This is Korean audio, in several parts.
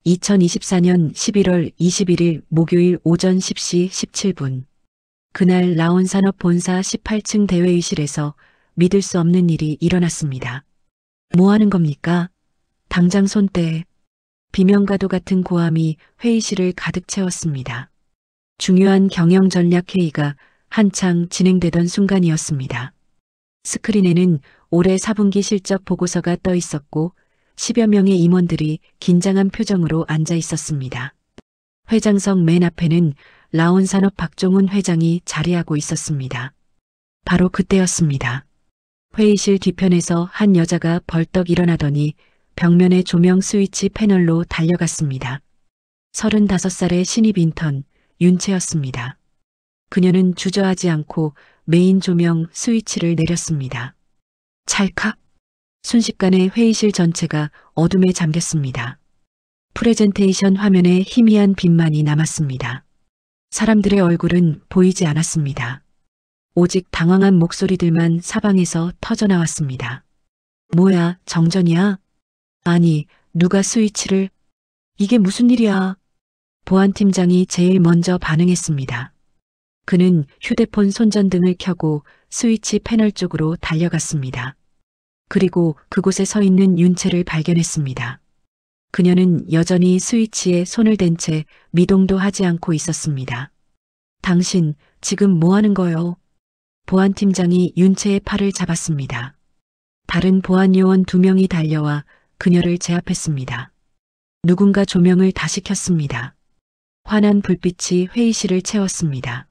2024년 11월 21일 목요일 오전 10시 17분. 그날 라온산업본사 18층 대회의실에서 믿을 수 없는 일이 일어났습니다. 뭐 하는 겁니까? 당장 손 떼. 비명가도 같은 고함이 회의실을 가득 채웠습니다. 중요한 경영 전략 회의가 한창 진행되던 순간이었습니다. 스크린에는 올해 4분기 실적 보고서가 떠 있었고 10여 명의 임원들이 긴장한 표정으로 앉아 있었습니다. 회장석 맨 앞에는 라온산업 박종훈 회장이 자리하고 있었습니다. 바로 그때였습니다. 회의실 뒤편에서 한 여자가 벌떡 일어나더니 벽면의 조명 스위치 패널로 달려갔습니다. 35살의 신입 인턴 윤채였습니다. 그녀는 주저하지 않고 메인 조명 스위치를 내렸습니다. 찰칵! 순식간에 회의실 전체가 어둠에 잠겼습니다. 프레젠테이션 화면에 희미한 빛만이 남았습니다. 사람들의 얼굴은 보이지 않았습니다. 오직 당황한 목소리들만 사방에서 터져나왔습니다. 뭐야, 정전이야? 아니, 누가 스위치를? 이게 무슨 일이야? 보안팀장이 제일 먼저 반응했습니다. 그는 휴대폰 손전등을 켜고 스위치 패널 쪽으로 달려갔습니다. 그리고 그곳에 서 있는 윤채를 발견했습니다. 그녀는 여전히 스위치에 손을 댄 채 미동도 하지 않고 있었습니다. 당신 지금 뭐 하는 거요? 보안팀장이 윤채의 팔을 잡았습니다. 다른 보안요원 2명이 달려와 그녀를 제압했습니다. 누군가 조명을 다시 켰습니다. 환한 불빛이 회의실을 채웠습니다.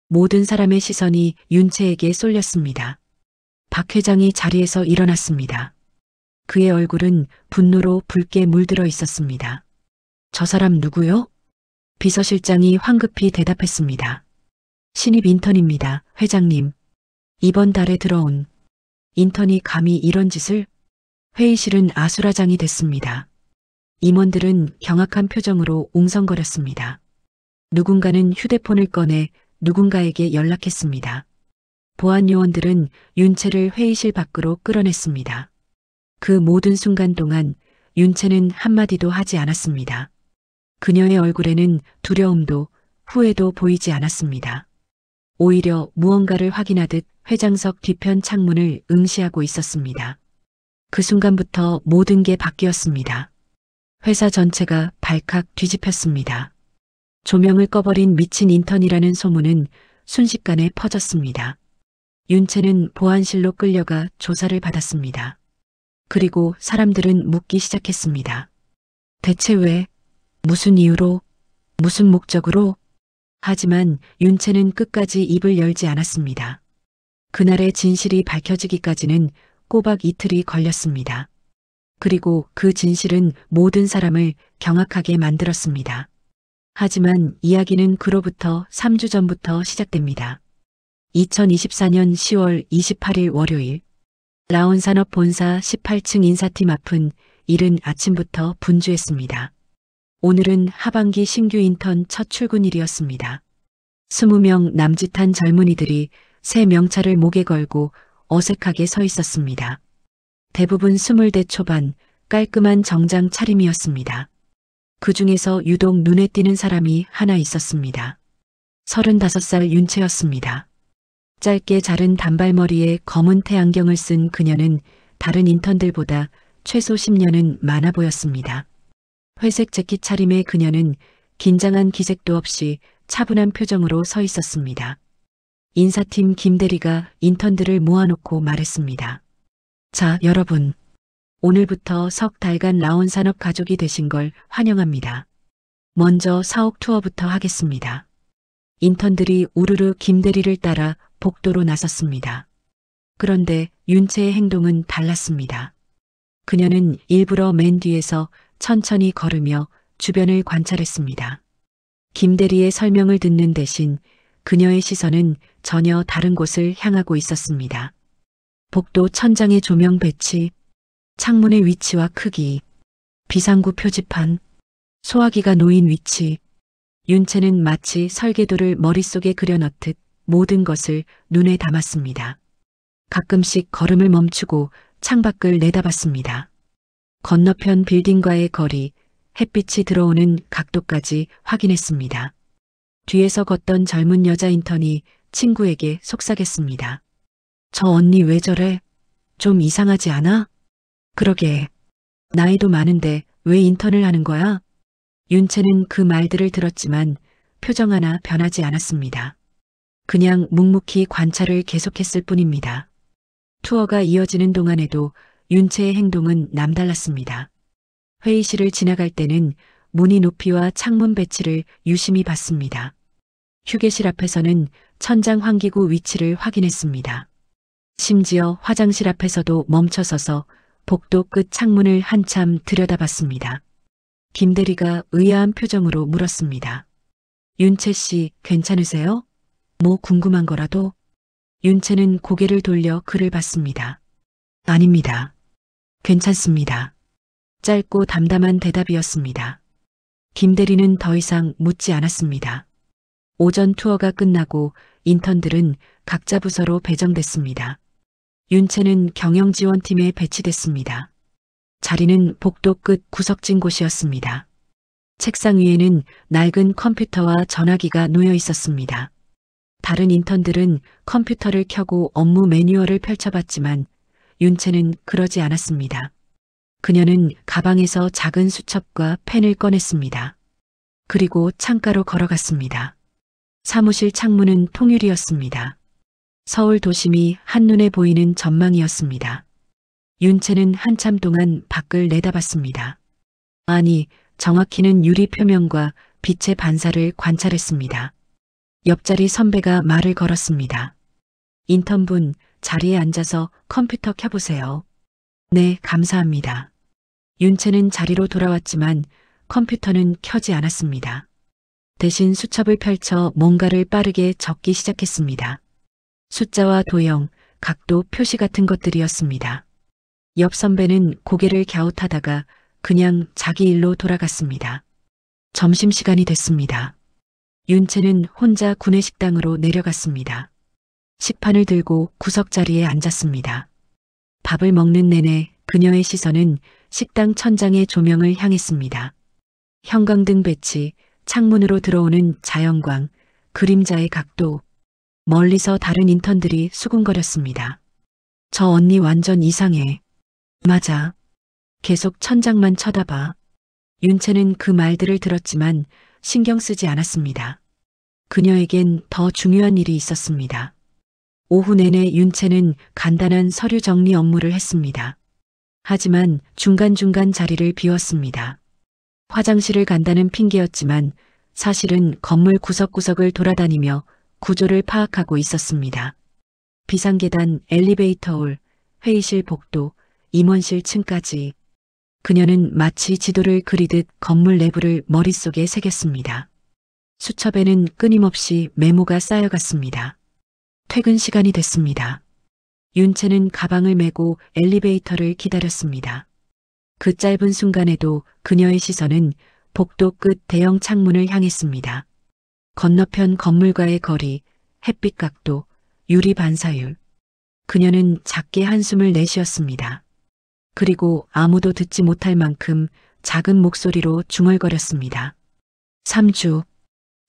모든 사람의 시선이 윤채에게 쏠렸습니다. 박 회장이 자리에서 일어났습니다. 그의 얼굴은 분노로 붉게 물들어 있었습니다. 저 사람 누구요? 비서실장이 황급히 대답했습니다. 신입 인턴입니다, 회장님. 이번 달에 들어온. 인턴이 감히 이런 짓을? 회의실은 아수라장이 됐습니다. 임원들은 경악한 표정으로 웅성거렸습니다. 누군가는 휴대폰을 꺼내 누군가에게 연락했습니다. 보안 요원들은 윤채를 회의실 밖으로 끌어냈습니다. 그 모든 순간 동안 윤채는 한마디도 하지 않았습니다. 그녀의 얼굴에는 두려움도 후회도 보이지 않았습니다. 오히려 무언가를 확인하듯 회장석 뒤편 창문을 응시하고 있었습니다. 그 순간부터 모든 게 바뀌었습니다. 회사 전체가 발칵 뒤집혔습니다. 조명을 꺼버린 미친 인턴이라는 소문은 순식간에 퍼졌습니다. 윤채는 보안실로 끌려가 조사를 받았습니다. 그리고 사람들은 묻기 시작했습니다. 대체 왜? 무슨 이유로? 무슨 목적으로? 하지만 윤채는 끝까지 입을 열지 않았습니다. 그날의 진실이 밝혀지기까지는 꼬박 이틀이 걸렸습니다. 그리고 그 진실은 모든 사람을 경악하게 만들었습니다. 하지만 이야기는 그로부터 3주 전부터 시작됩니다. 2024년 10월 28일 월요일, 라온산업 본사 18층 인사팀 앞은 이른 아침부터 분주했습니다. 오늘은 하반기 신규 인턴 첫 출근일이었습니다. 20명 남짓한 젊은이들이 새 명찰을 목에 걸고 어색하게 서 있었습니다. 대부분 20대 초반 깔끔한 정장 차림이었습니다. 그 중에서 유독 눈에 띄는 사람이 하나 있었습니다. 35살 윤채였습니다. 짧게 자른 단발머리에 검은 태안경을 쓴 그녀는 다른 인턴들보다 최소 10년은 많아 보였습니다. 회색 재킷 차림의 그녀는 긴장한 기색도 없이 차분한 표정으로 서 있었습니다. 인사팀 김 대리가 인턴들을 모아놓고 말했습니다. 자, 여러분. 오늘부터 석 달간 라온산업 가족이 되신 걸 환영합니다. 먼저 사옥 투어부터 하겠습니다. 인턴들이 우르르 김 대리를 따라 복도로 나섰습니다. 그런데 윤채의 행동은 달랐습니다. 그녀는 일부러 맨 뒤에서 천천히 걸으며 주변을 관찰했습니다. 김 대리의 설명을 듣는 대신 그녀의 시선은 전혀 다른 곳을 향하고 있었습니다. 복도 천장의 조명 배치, 창문의 위치와 크기, 비상구 표지판, 소화기가 놓인 위치. 윤채는 마치 설계도를 머릿속에 그려넣듯 모든 것을 눈에 담았습니다. 가끔씩 걸음을 멈추고 창밖을 내다봤습니다. 건너편 빌딩과의 거리, 햇빛이 들어오는 각도까지 확인했습니다. 뒤에서 걷던 젊은 여자 인턴이 친구에게 속삭였습니다. 저 언니 왜 저래? 좀 이상하지 않아? 그러게. 나이도 많은데 왜 인턴을 하는 거야? 윤채는 그 말들을 들었지만 표정 하나 변하지 않았습니다. 그냥 묵묵히 관찰을 계속했을 뿐입니다. 투어가 이어지는 동안에도 윤채의 행동은 남달랐습니다. 회의실을 지나갈 때는 문의 높이와 창문 배치를 유심히 봤습니다. 휴게실 앞에서는 천장 환기구 위치를 확인했습니다. 심지어 화장실 앞에서도 멈춰서서 복도 끝 창문을 한참 들여다봤습니다. 김 대리가 의아한 표정으로 물었습니다. 윤채 씨, 괜찮으세요? 뭐 궁금한 거라도? 윤채는 고개를 돌려 그를 봤습니다. 아닙니다. 괜찮습니다. 짧고 담담한 대답이었습니다. 김 대리는 더 이상 묻지 않았습니다. 오전 투어가 끝나고 인턴들은 각자 부서로 배정됐습니다. 윤채는 경영지원팀에 배치됐습니다. 자리는 복도 끝 구석진 곳이었습니다. 책상 위에는 낡은 컴퓨터와 전화기가 놓여 있었습니다. 다른 인턴들은 컴퓨터를 켜고 업무 매뉴얼을 펼쳐봤지만 윤채는 그러지 않았습니다. 그녀는 가방에서 작은 수첩과 펜을 꺼냈습니다. 그리고 창가로 걸어갔습니다. 사무실 창문은 통유리였습니다. 서울 도심이 한눈에 보이는 전망이었습니다. 윤채는 한참 동안 밖을 내다봤습니다. 아니, 정확히는 유리 표면과 빛의 반사를 관찰했습니다. 옆자리 선배가 말을 걸었습니다. 인턴분, 자리에 앉아서 컴퓨터 켜보세요. 네, 감사합니다. 윤채는 자리로 돌아왔지만 컴퓨터는 켜지 않았습니다. 대신 수첩을 펼쳐 뭔가를 빠르게 적기 시작했습니다. 숫자와 도형, 각도, 표시 같은 것들이었습니다. 옆 선배는 고개를 갸웃하다가 그냥 자기 일로 돌아갔습니다. 점심시간이 됐습니다. 윤채는 혼자 구내식당으로 내려갔습니다. 식판을 들고 구석자리에 앉았습니다. 밥을 먹는 내내 그녀의 시선은 식당 천장의 조명을 향했습니다. 형광등 배치, 창문으로 들어오는 자연광, 그림자의 각도, 멀리서 다른 인턴들이 수군거렸습니다. 저 언니 완전 이상해. 맞아. 계속 천장만 쳐다봐. 윤채는 그 말들을 들었지만 신경 쓰지 않았습니다. 그녀에겐 더 중요한 일이 있었습니다. 오후 내내 윤채는 간단한 서류 정리 업무를 했습니다. 하지만 중간중간 자리를 비웠습니다. 화장실을 간다는 핑계였지만 사실은 건물 구석구석을 돌아다니며 구조를 파악하고 있었습니다. 비상계단, 엘리베이터홀, 회의실 복도, 임원실 층까지 그녀는 마치 지도를 그리듯 건물 내부를 머릿속에 새겼습니다. 수첩에는 끊임없이 메모가 쌓여갔습니다. 퇴근 시간이 됐습니다. 윤채는 가방을 메고 엘리베이터를 기다렸습니다. 그 짧은 순간에도 그녀의 시선은 복도 끝 대형 창문을 향했습니다. 건너편 건물과의 거리, 햇빛 각도, 유리 반사율. 그녀는 작게 한숨을 내쉬었습니다. 그리고 아무도 듣지 못할 만큼 작은 목소리로 중얼거렸습니다.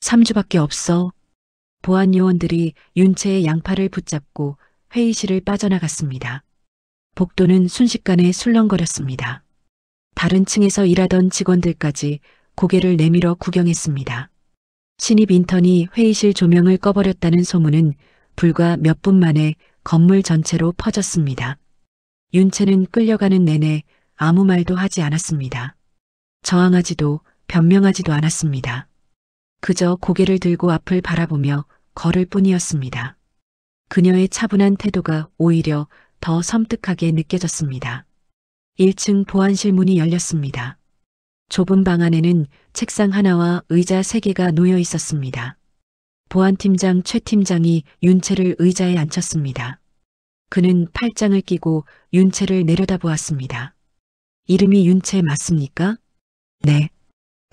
3주밖에 없어. 보안 요원들이 윤채의 양팔을 붙잡고 회의실을 빠져나갔습니다. 복도는 순식간에 술렁거렸습니다. 다른 층에서 일하던 직원들까지 고개를 내밀어 구경했습니다. 신입 인턴이 회의실 조명을 꺼버렸다는 소문은 불과 몇 분 만에 건물 전체로 퍼졌습니다. 윤채는 끌려가는 내내 아무 말도 하지 않았습니다. 저항하지도 변명하지도 않았습니다. 그저 고개를 들고 앞을 바라보며 걸을 뿐이었습니다. 그녀의 차분한 태도가 오히려 더 섬뜩하게 느껴졌습니다. 1층 보안실 문이 열렸습니다. 좁은 방 안에는 책상 하나와 의자 3개가 놓여 있었습니다. 보안팀장 최 팀장이 윤채를 의자에 앉혔습니다. 그는 팔짱을 끼고 윤채를 내려다보았습니다. 이름이 윤채 맞습니까? 네.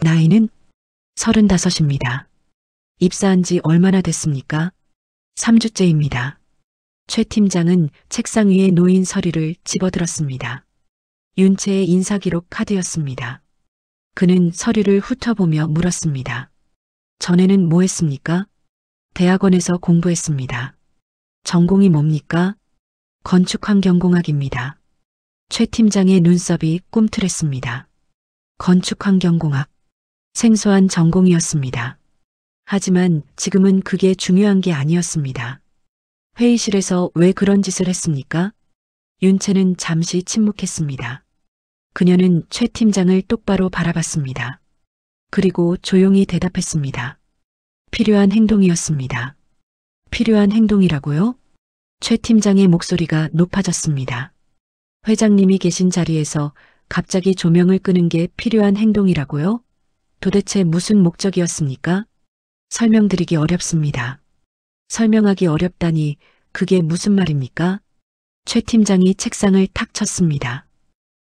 나이는 35입니다. 입사한 지 얼마나 됐습니까? 3주째입니다. 최 팀장은 책상 위에 놓인 서류를 집어들었습니다. 윤채의 인사기록 카드였습니다. 그는 서류를 훑어보며 물었습니다. 전에는 뭐 했습니까? 대학원에서 공부했습니다. 전공이 뭡니까? 건축환경공학입니다. 최 팀장의 눈썹이 꿈틀했습니다. 건축환경공학. 생소한 전공이었습니다. 하지만 지금은 그게 중요한 게 아니었습니다. 회의실에서 왜 그런 짓을 했습니까? 윤채는 잠시 침묵했습니다. 그녀는 최 팀장을 똑바로 바라봤습니다. 그리고 조용히 대답했습니다. 필요한 행동이었습니다. 필요한 행동이라고요? 최 팀장의 목소리가 높아졌습니다. 회장님이 계신 자리에서 갑자기 조명을 끄는 게 필요한 행동이라고요? 도대체 무슨 목적이었습니까? 설명드리기 어렵습니다. 설명하기 어렵다니 그게 무슨 말입니까? 최 팀장이 책상을 탁 쳤습니다.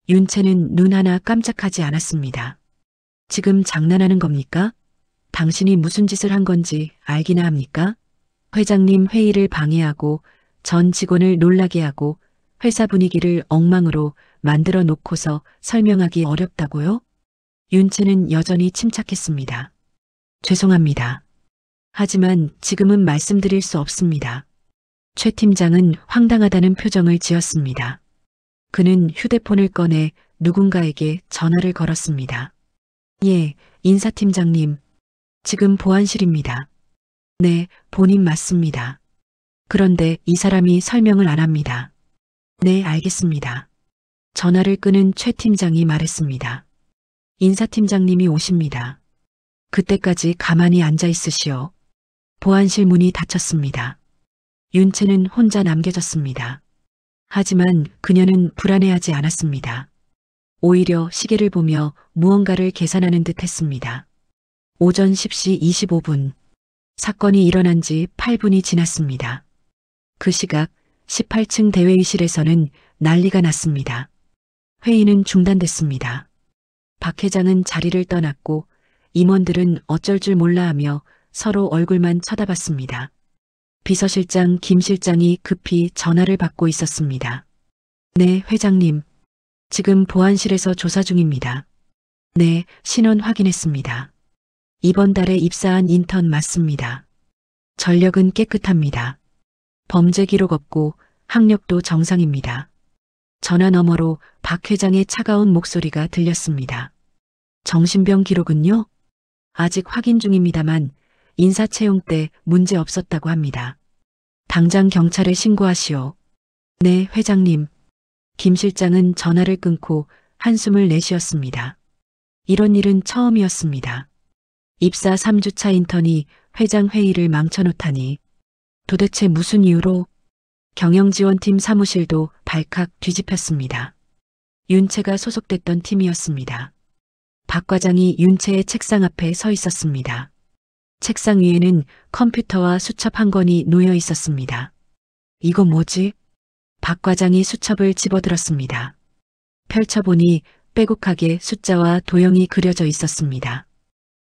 윤채는 눈 하나 깜짝하지 않았습니다. 지금 장난하는 겁니까? 당신이 무슨 짓을 한 건지 알기나 합니까? 회장님 회의를 방해하고 전 직원을 놀라게 하고 회사 분위기를 엉망으로 만들어 놓고서 설명하기 어렵다고요? 윤채는 여전히 침착했습니다. 죄송합니다. 하지만 지금은 말씀드릴 수 없습니다. 최 팀장은 황당하다는 표정을 지었습니다. 그는 휴대폰을 꺼내 누군가에게 전화를 걸었습니다. 예, 인사팀장님. 지금 보안실입니다. 네, 본인 맞습니다. 그런데 이 사람이 설명을 안 합니다. 네, 알겠습니다. 전화를 끄는 최 팀장이 말했습니다. 인사팀장님이 오십니다. 그때까지 가만히 앉아 있으시오. 보안실 문이 닫혔습니다. 윤채는 혼자 남겨졌습니다. 하지만 그녀는 불안해하지 않았습니다. 오히려 시계를 보며 무언가를 계산하는 듯 했습니다. 오전 10시 25분. 사건이 일어난 지 8분이 지났습니다. 그 시각 18층 대회의실에서는 난리가 났습니다. 회의는 중단됐습니다. 박 회장은 자리를 떠났고 임원들은 어쩔 줄 몰라 하며 서로 얼굴만 쳐다봤습니다. 비서실장 김 실장이 급히 전화를 받고 있었습니다. 네, 회장님. 지금 보안실에서 조사 중입니다. 네, 신원 확인했습니다. 이번 달에 입사한 인턴 맞습니다. 전력은 깨끗합니다. 범죄 기록 없고 학력도 정상입니다. 전화 너머로 박 회장의 차가운 목소리가 들렸습니다. 정신병 기록은요? 아직 확인 중입니다만 인사채용 때 문제 없었다고 합니다. 당장 경찰에 신고하시오. 네, 회장님. 김 실장은 전화를 끊고 한숨을 내쉬었습니다. 이런 일은 처음이었습니다. 입사 3주차 인턴이 회장 회의를 망쳐놓다니. 도대체 무슨 이유로? 경영지원팀 사무실도 발칵 뒤집혔습니다. 윤채가 소속됐던 팀이었습니다. 박 과장이 윤채의 책상 앞에 서 있었습니다. 책상 위에는 컴퓨터와 수첩 한 권이 놓여 있었습니다. 이거 뭐지? 박 과장이 수첩을 집어들었습니다. 펼쳐보니 빼곡하게 숫자와 도형이 그려져 있었습니다.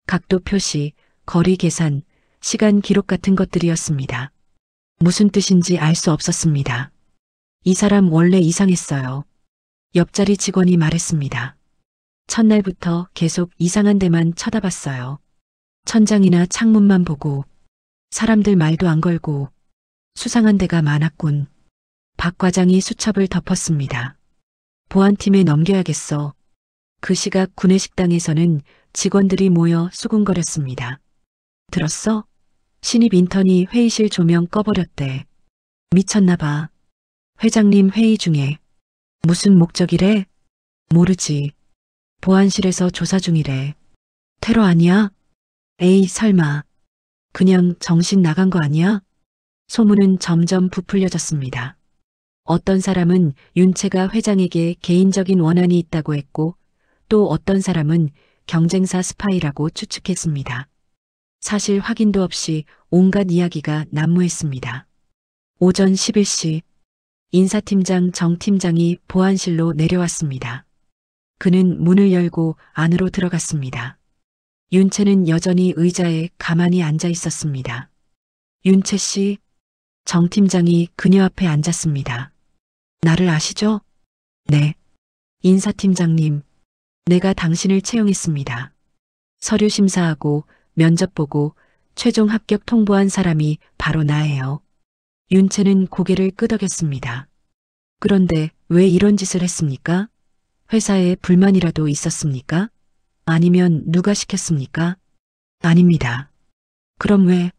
각도 표시, 거리 계산, 시간 기록 같은 것들이었습니다. 무슨 뜻인지 알 수 없었습니다. 이 사람 원래 이상했어요. 옆자리 직원이 말했습니다. 첫날부터 계속 이상한 데만 쳐다봤어요. 천장이나 창문만 보고 사람들 말도 안 걸고 수상한 데가 많았군. 박 과장이 수첩을 덮었습니다. 보안팀에 넘겨야겠어. 그 시각 구내식당에서는 직원들이 모여 수군거렸습니다. 들었어? 신입 인턴이 회의실 조명 꺼버렸대. 미쳤나 봐. 회장님 회의 중에. 무슨 목적이래? 모르지. 보안실에서 조사 중이래. 테러 아니야? 에이, 설마. 그냥 정신 나간 거 아니야? 소문은 점점 부풀려졌습니다. 어떤 사람은 윤채가 회장에게 개인적인 원한이 있다고 했고 또 어떤 사람은 경쟁사 스파이라고 추측했습니다. 사실 확인도 없이 온갖 이야기가 난무했습니다. 오전 11시 인사팀장 정 팀장이 보안실로 내려왔습니다. 그는 문을 열고 안으로 들어갔습니다. 윤채는 여전히 의자에 가만히 앉아 있었습니다. 윤채 씨, 정 팀장이 그녀 앞에 앉았습니다. 나를 아시죠? 네. 인사팀장님, 내가 당신을 채용했습니다. 서류 심사하고 면접 보고 최종 합격 통보한 사람이 바로 나예요. 윤채는 고개를 끄덕였습니다. 그런데 왜 이런 짓을 했습니까? 회사에 불만이라도 있었습니까? 아니면 누가 시켰습니까? 아닙니다. 그럼 왜?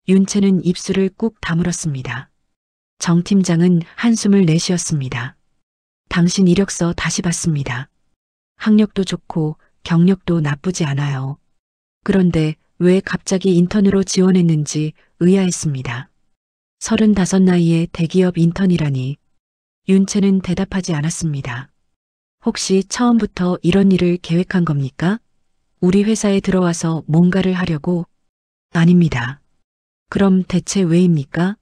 윤채는 입술을 꾹 다물었습니다. 정 팀장은 한숨을 내쉬었습니다. 당신 이력서 다시 봤습니다. 학력도 좋고 경력도 나쁘지 않아요. 그런데 왜 갑자기 인턴으로 지원했는지 의아했습니다. 35 나이에 대기업 인턴이라니. 윤채는 대답하지 않았습니다. 혹시 처음부터 이런 일을 계획한 겁니까? 우리 회사에 들어와서 뭔가를 하려고? 아닙니다. 그럼 대체 왜입니까?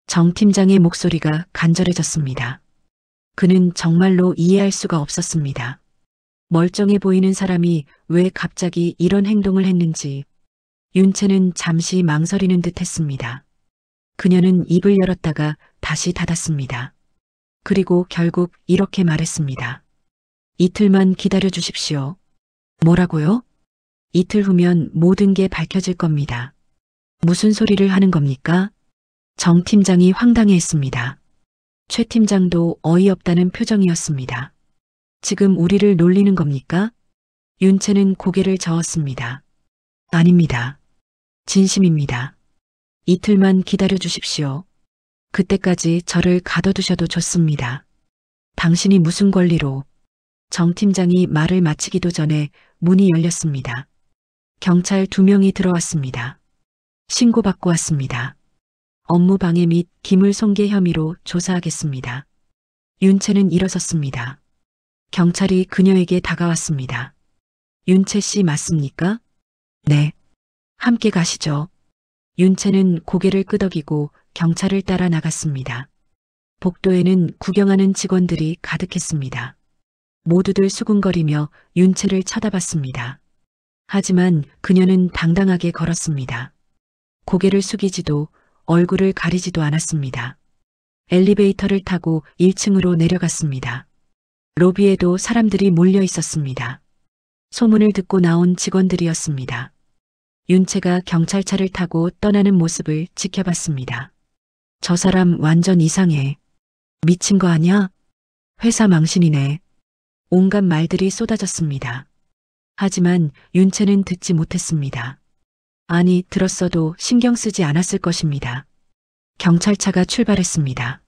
정 팀장의 목소리가 간절해졌습니다. 그는 정말로 이해할 수가 없었습니다. 멀쩡해 보이는 사람이 왜 갑자기 이런 행동을 했는지. 윤채는 잠시 망설이는 듯 했습니다. 그녀는 입을 열었다가 다시 닫았습니다. 그리고 결국 이렇게 말했습니다. 이틀만 기다려 주십시오. 뭐라고요? 이틀 후면 모든 게 밝혀질 겁니다. 무슨 소리를 하는 겁니까? 정 팀장이 황당해했습니다. 최 팀장도 어이없다는 표정이었습니다. 지금 우리를 놀리는 겁니까? 윤채는 고개를 저었습니다. 아닙니다. 진심입니다. 이틀만 기다려 주십시오. 그때까지 저를 가둬두셔도 좋습니다. 당신이 무슨 권리로? 정 팀장이 말을 마치기도 전에 문이 열렸습니다. 경찰 2명이 들어왔습니다. 신고받고 왔습니다. 업무 방해 및 기물 손괴 혐의로 조사하겠습니다. 윤채는 일어섰습니다. 경찰이 그녀에게 다가왔습니다. 윤채 씨 맞습니까? 네. 함께 가시죠. 윤채는 고개를 끄덕이고 경찰을 따라 나갔습니다. 복도에는 구경하는 직원들이 가득했습니다. 모두들 수군거리며 윤채를 쳐다봤습니다. 하지만 그녀는 당당하게 걸었습니다. 고개를 숙이지도 얼굴을 가리지도 않았습니다. 엘리베이터를 타고 1층으로 내려갔습니다. 로비에도 사람들이 몰려 있었습니다. 소문을 듣고 나온 직원들이었습니다. 윤채가 경찰차를 타고 떠나는 모습을 지켜봤습니다. 저 사람 완전 이상해. 미친 거 아냐? 회사 망신이네. 온갖 말들이 쏟아졌습니다. 하지만 윤채는 듣지 못했습니다. 아니, 들었어도 신경 쓰지 않았을 것입니다. 경찰차가 출발했습니다.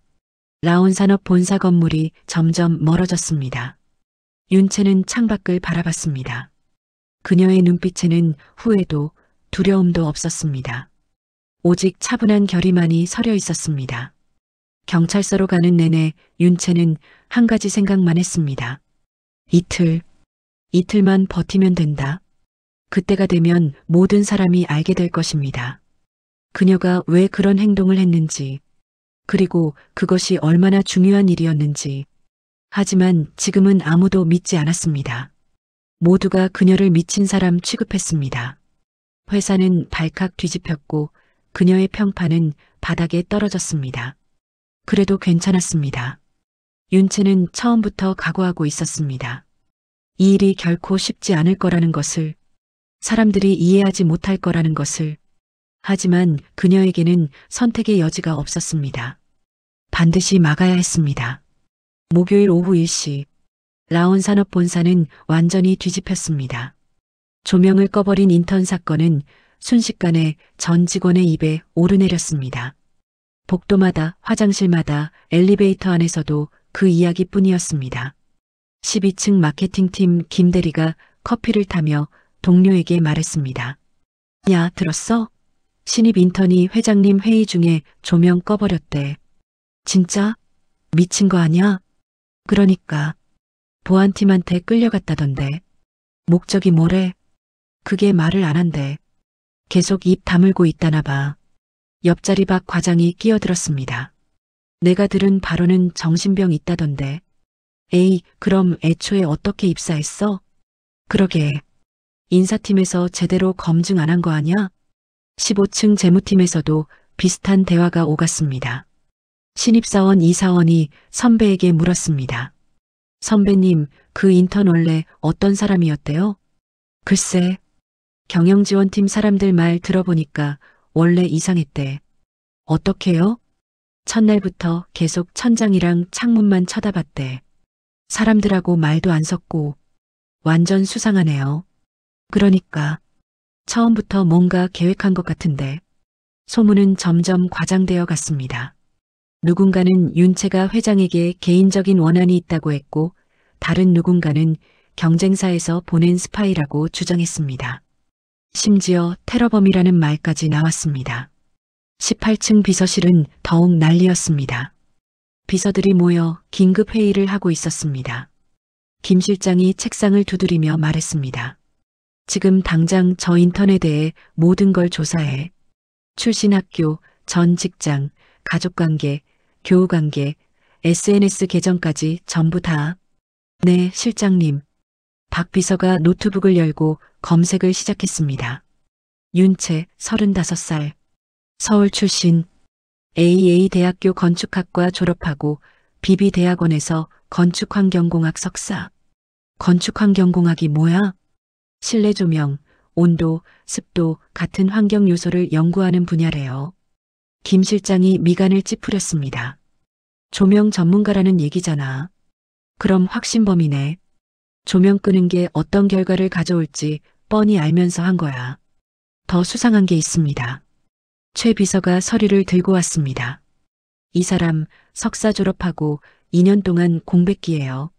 라온산업 본사 건물이 점점 멀어졌습니다. 윤채는 창밖을 바라봤습니다. 그녀의 눈빛에는 후회도 두려움도 없었습니다. 오직 차분한 결의만이 서려 있었습니다. 경찰서로 가는 내내 윤채는 한 가지 생각만 했습니다. 이틀만 버티면 된다. 그때가 되면 모든 사람이 알게 될 것입니다. 그녀가 왜 그런 행동을 했는지, 그리고 그것이 얼마나 중요한 일이었는지. 하지만 지금은 아무도 믿지 않았습니다. 모두가 그녀를 미친 사람 취급했습니다. 회사는 발칵 뒤집혔고 그녀의 평판은 바닥에 떨어졌습니다. 그래도 괜찮았습니다. 윤채는 처음부터 각오하고 있었습니다. 이 일이 결코 쉽지 않을 거라는 것을, 사람들이 이해하지 못할 거라는 것을. 하지만 그녀에게는 선택의 여지가 없었습니다. 반드시 막아야 했습니다. 목요일 오후 1시, 라온산업본사는 완전히 뒤집혔습니다. 조명을 꺼버린 인턴 사건은 순식간에 전 직원의 입에 오르내렸습니다. 복도마다, 화장실마다, 엘리베이터 안에서도 그 이야기뿐이었습니다. 12층 마케팅팀 김 대리가 커피를 타며 동료에게 말했습니다. 야, 들었어? 신입 인턴이 회장님 회의 중에 조명 꺼버렸대. 진짜? 미친 거 아니야? 그러니까. 보안팀한테 끌려갔다던데. 목적이 뭐래? 그게 말을 안 한대. 계속 입 다물고 있다나 봐. 옆자리 박 과장이 끼어들었습니다. 내가 들은 바로는 정신병 있다던데. 에이, 그럼 애초에 어떻게 입사했어? 그러게. 인사팀에서 제대로 검증 안 한 거 아냐? 15층 재무팀에서도 비슷한 대화가 오갔습니다. 신입사원 이사원이 선배에게 물었습니다. 선배님, 그 인턴 원래 어떤 사람이었대요? 글쎄, 경영지원팀 사람들 말 들어보니까 원래 이상했대. 어떻게요? 첫날부터 계속 천장이랑 창문만 쳐다봤대. 사람들하고 말도 안 섞고 완전 수상하네요. 그러니까 처음부터 뭔가 계획한 것 같은데 소문은 점점 과장되어 갔습니다. 누군가는 윤채가 회장에게 개인적인 원한이 있다고 했고 다른 누군가는 경쟁사에서 보낸 스파이라고 주장했습니다. 심지어 테러범이라는 말까지 나왔습니다. 18층 비서실은 더욱 난리였습니다. 비서들이 모여 긴급 회의를 하고 있었습니다. 김 실장이 책상을 두드리며 말했습니다. 지금 당장 저 인턴에 대해 모든 걸 조사해. 출신 학교, 전 직장, 가족관계, 교우관계, SNS 계정까지 전부 다. 네, 실장님. 박 비서가 노트북을 열고 검색을 시작했습니다. 윤채, 35살. 서울 출신. AA대학교 건축학과 졸업하고 비비대학원에서 건축환경공학 석사. 건축환경공학이 뭐야? 실내 조명, 온도, 습도 같은 환경 요소를 연구하는 분야래요. 김 실장이 미간을 찌푸렸습니다. 조명 전문가라는 얘기잖아. 그럼 확신범이네. 조명 끄는 게 어떤 결과를 가져올지 뻔히 알면서 한 거야. 더 수상한 게 있습니다. 최 비서가 서류를 들고 왔습니다. 이 사람 석사 졸업하고 2년 동안 공백기예요.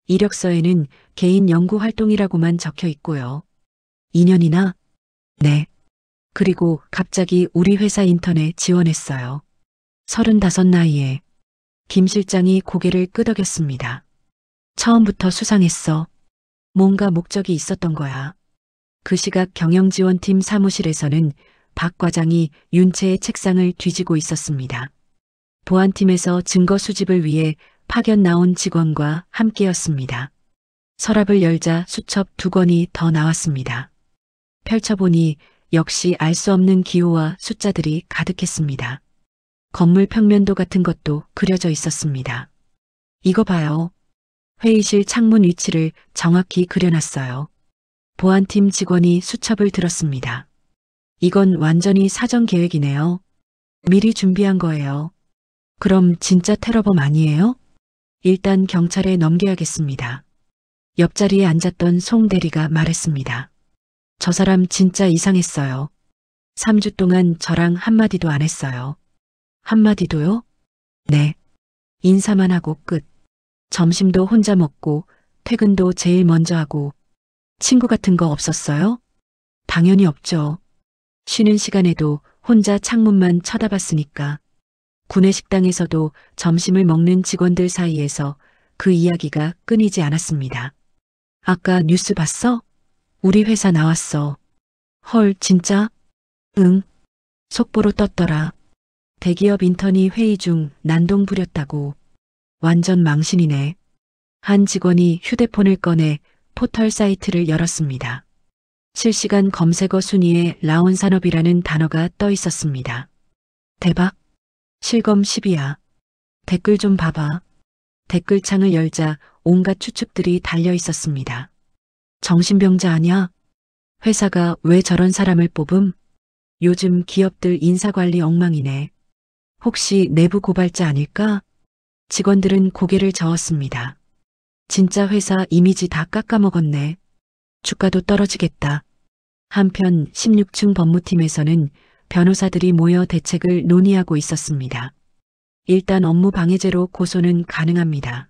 이력서에는 개인 연구 활동이라고만 적혀 있고요. 2년이나? 네. 그리고 갑자기 우리 회사 인턴에 지원했어요. 35 나이에. 김 실장이 고개를 끄덕였습니다. 처음부터 수상했어. 뭔가 목적이 있었던 거야. 그 시각 경영지원팀 사무실에서는 박 과장이 윤채의 책상을 뒤지고 있었습니다. 보안팀에서 증거 수집을 위해 파견 나온 직원과 함께였습니다. 서랍을 열자 수첩 2권이 더 나왔습니다. 펼쳐보니 역시 알 수 없는 기호와 숫자들이 가득했습니다. 건물 평면도 같은 것도 그려져 있었습니다. 이거 봐요. 회의실 창문 위치를 정확히 그려놨어요. 보안팀 직원이 수첩을 들었습니다. 이건 완전히 사전 계획이네요. 미리 준비한 거예요. 그럼 진짜 테러범 아니에요? 일단 경찰에 넘겨야겠습니다. 옆자리에 앉았던 송 대리가 말했습니다. 저 사람 진짜 이상했어요. 3주 동안 저랑 한마디도 안 했어요. 한마디도요? 네. 인사만 하고 끝. 점심도 혼자 먹고 퇴근도 제일 먼저 하고. 친구 같은 거 없었어요? 당연히 없죠. 쉬는 시간에도 혼자 창문만 쳐다봤으니까. 구내식당에서도 점심을 먹는 직원들 사이에서 그 이야기가 끊이지 않았습니다. 아까 뉴스 봤어? 우리 회사 나왔어. 헐, 진짜? 응. 속보로 떴더라. 대기업 인턴이 회의 중 난동 부렸다고. 완전 망신이네. 한 직원이 휴대폰을 꺼내 포털 사이트를 열었습니다. 실시간 검색어 순위에 라온산업이라는 단어가 떠 있었습니다. 대박. 실검 10위야. 댓글 좀 봐봐. 댓글창을 열자 온갖 추측들이 달려 있었습니다. 정신병자 아냐? 회사가 왜 저런 사람을 뽑음? 요즘 기업들 인사관리 엉망이네. 혹시 내부 고발자 아닐까? 직원들은 고개를 저었습니다. 진짜 회사 이미지 다 깎아먹었네. 주가도 떨어지겠다. 한편 16층 법무팀에서는 변호사들이 모여 대책을 논의하고 있었습니다. 일단 업무 방해죄로 고소는 가능합니다.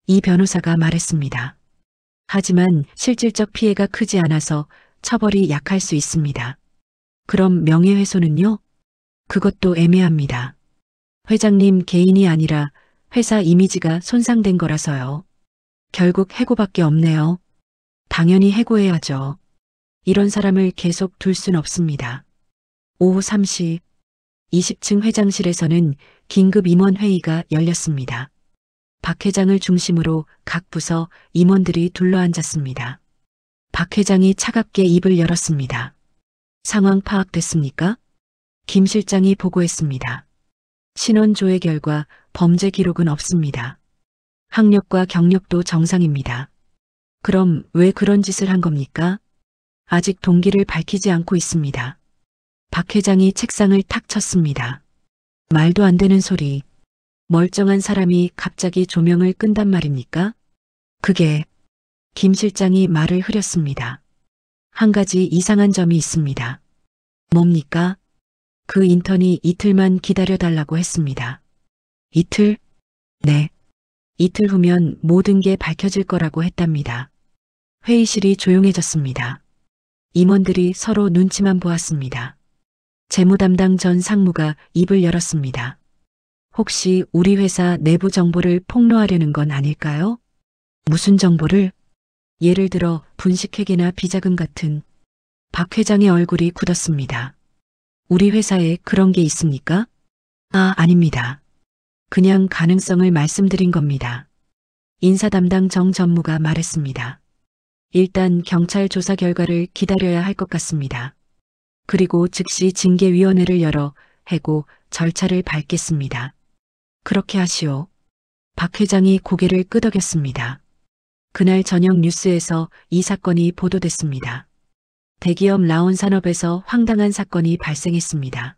이 변호사가 말했습니다. 하지만 실질적 피해가 크지 않아서 처벌이 약할 수 있습니다. 그럼 명예훼손은요? 그것도 애매합니다. 회장님 개인이 아니라 회사 이미지가 손상된 거라서요. 결국 해고밖에 없네요. 당연히 해고해야죠. 이런 사람을 계속 둘 순 없습니다. 오후 3시 20층 회장실에서는 긴급 임원회의가 열렸습니다. 박 회장을 중심으로 각 부서 임원들이 둘러앉았습니다. 박 회장이 차갑게 입을 열었습니다. 상황 파악됐습니까? 김 실장이 보고했습니다. 신원 조회 결과 범죄 기록은 없습니다. 학력과 경력도 정상입니다. 그럼 왜 그런 짓을 한 겁니까? 아직 동기를 밝히지 않고 있습니다. 박 회장이 책상을 탁 쳤습니다. 말도 안 되는 소리. 멀쩡한 사람이 갑자기 조명을 끈단 말입니까? 그게 김 실장이 말을 흐렸습니다. 한 가지 이상한 점이 있습니다. 뭡니까? 그 인턴이 이틀만 기다려달라고 했습니다. 이틀? 네. 이틀 후면 모든 게 밝혀질 거라고 했답니다. 회의실이 조용해졌습니다. 임원들이 서로 눈치만 보았습니다. 재무 담당 전 상무가 입을 열었습니다. 혹시 우리 회사 내부 정보를 폭로하려는 건 아닐까요? 무슨 정보를? 예를 들어 분식회계나 비자금 같은. 박 회장의 얼굴이 굳었습니다. 우리 회사에 그런 게 있습니까? 아닙니다. 그냥 가능성을 말씀드린 겁니다. 인사 담당 정 전무가 말했습니다. 일단 경찰 조사 결과를 기다려야 할 것 같습니다. 그리고 즉시 징계위원회를 열어 해고 절차를 밟겠습니다. 그렇게 하시오. 박 회장이 고개를 끄덕였습니다. 그날 저녁 뉴스에서 이 사건이 보도됐습니다. 대기업 라온산업에서 황당한 사건이 발생했습니다.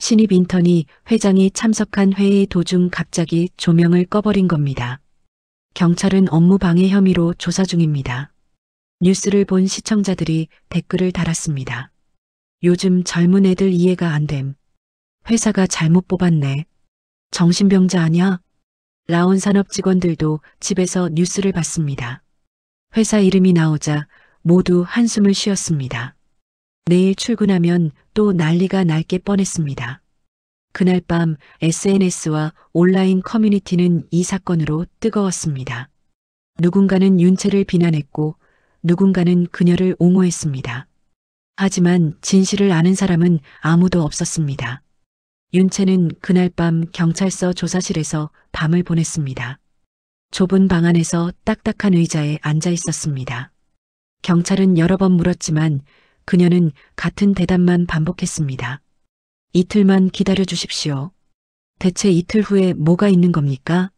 신입 인턴이 회장이 참석한 회의 도중 갑자기 조명을 꺼버린 겁니다. 경찰은 업무 방해 혐의로 조사 중입니다. 뉴스를 본 시청자들이 댓글을 달았습니다. 요즘 젊은 애들 이해가 안 됨. 회사가 잘못 뽑았네. 정신병자 아냐? 라온산업 직원들도 집에서 뉴스를 봤습니다. 회사 이름이 나오자 모두 한숨을 쉬었습니다. 내일 출근하면 또 난리가 날 게 뻔했습니다. 그날 밤 SNS와 온라인 커뮤니티는 이 사건으로 뜨거웠습니다. 누군가는 윤채를 비난했고 누군가는 그녀를 옹호했습니다. 하지만 진실을 아는 사람은 아무도 없었습니다. 윤채는 그날 밤 경찰서 조사실에서 밤을 보냈습니다. 좁은 방 안에서 딱딱한 의자에 앉아 있었습니다. 경찰은 여러 번 물었지만 그녀는 같은 대답만 반복했습니다. 이틀만 기다려 주십시오. 대체 이틀 후에 뭐가 있는 겁니까?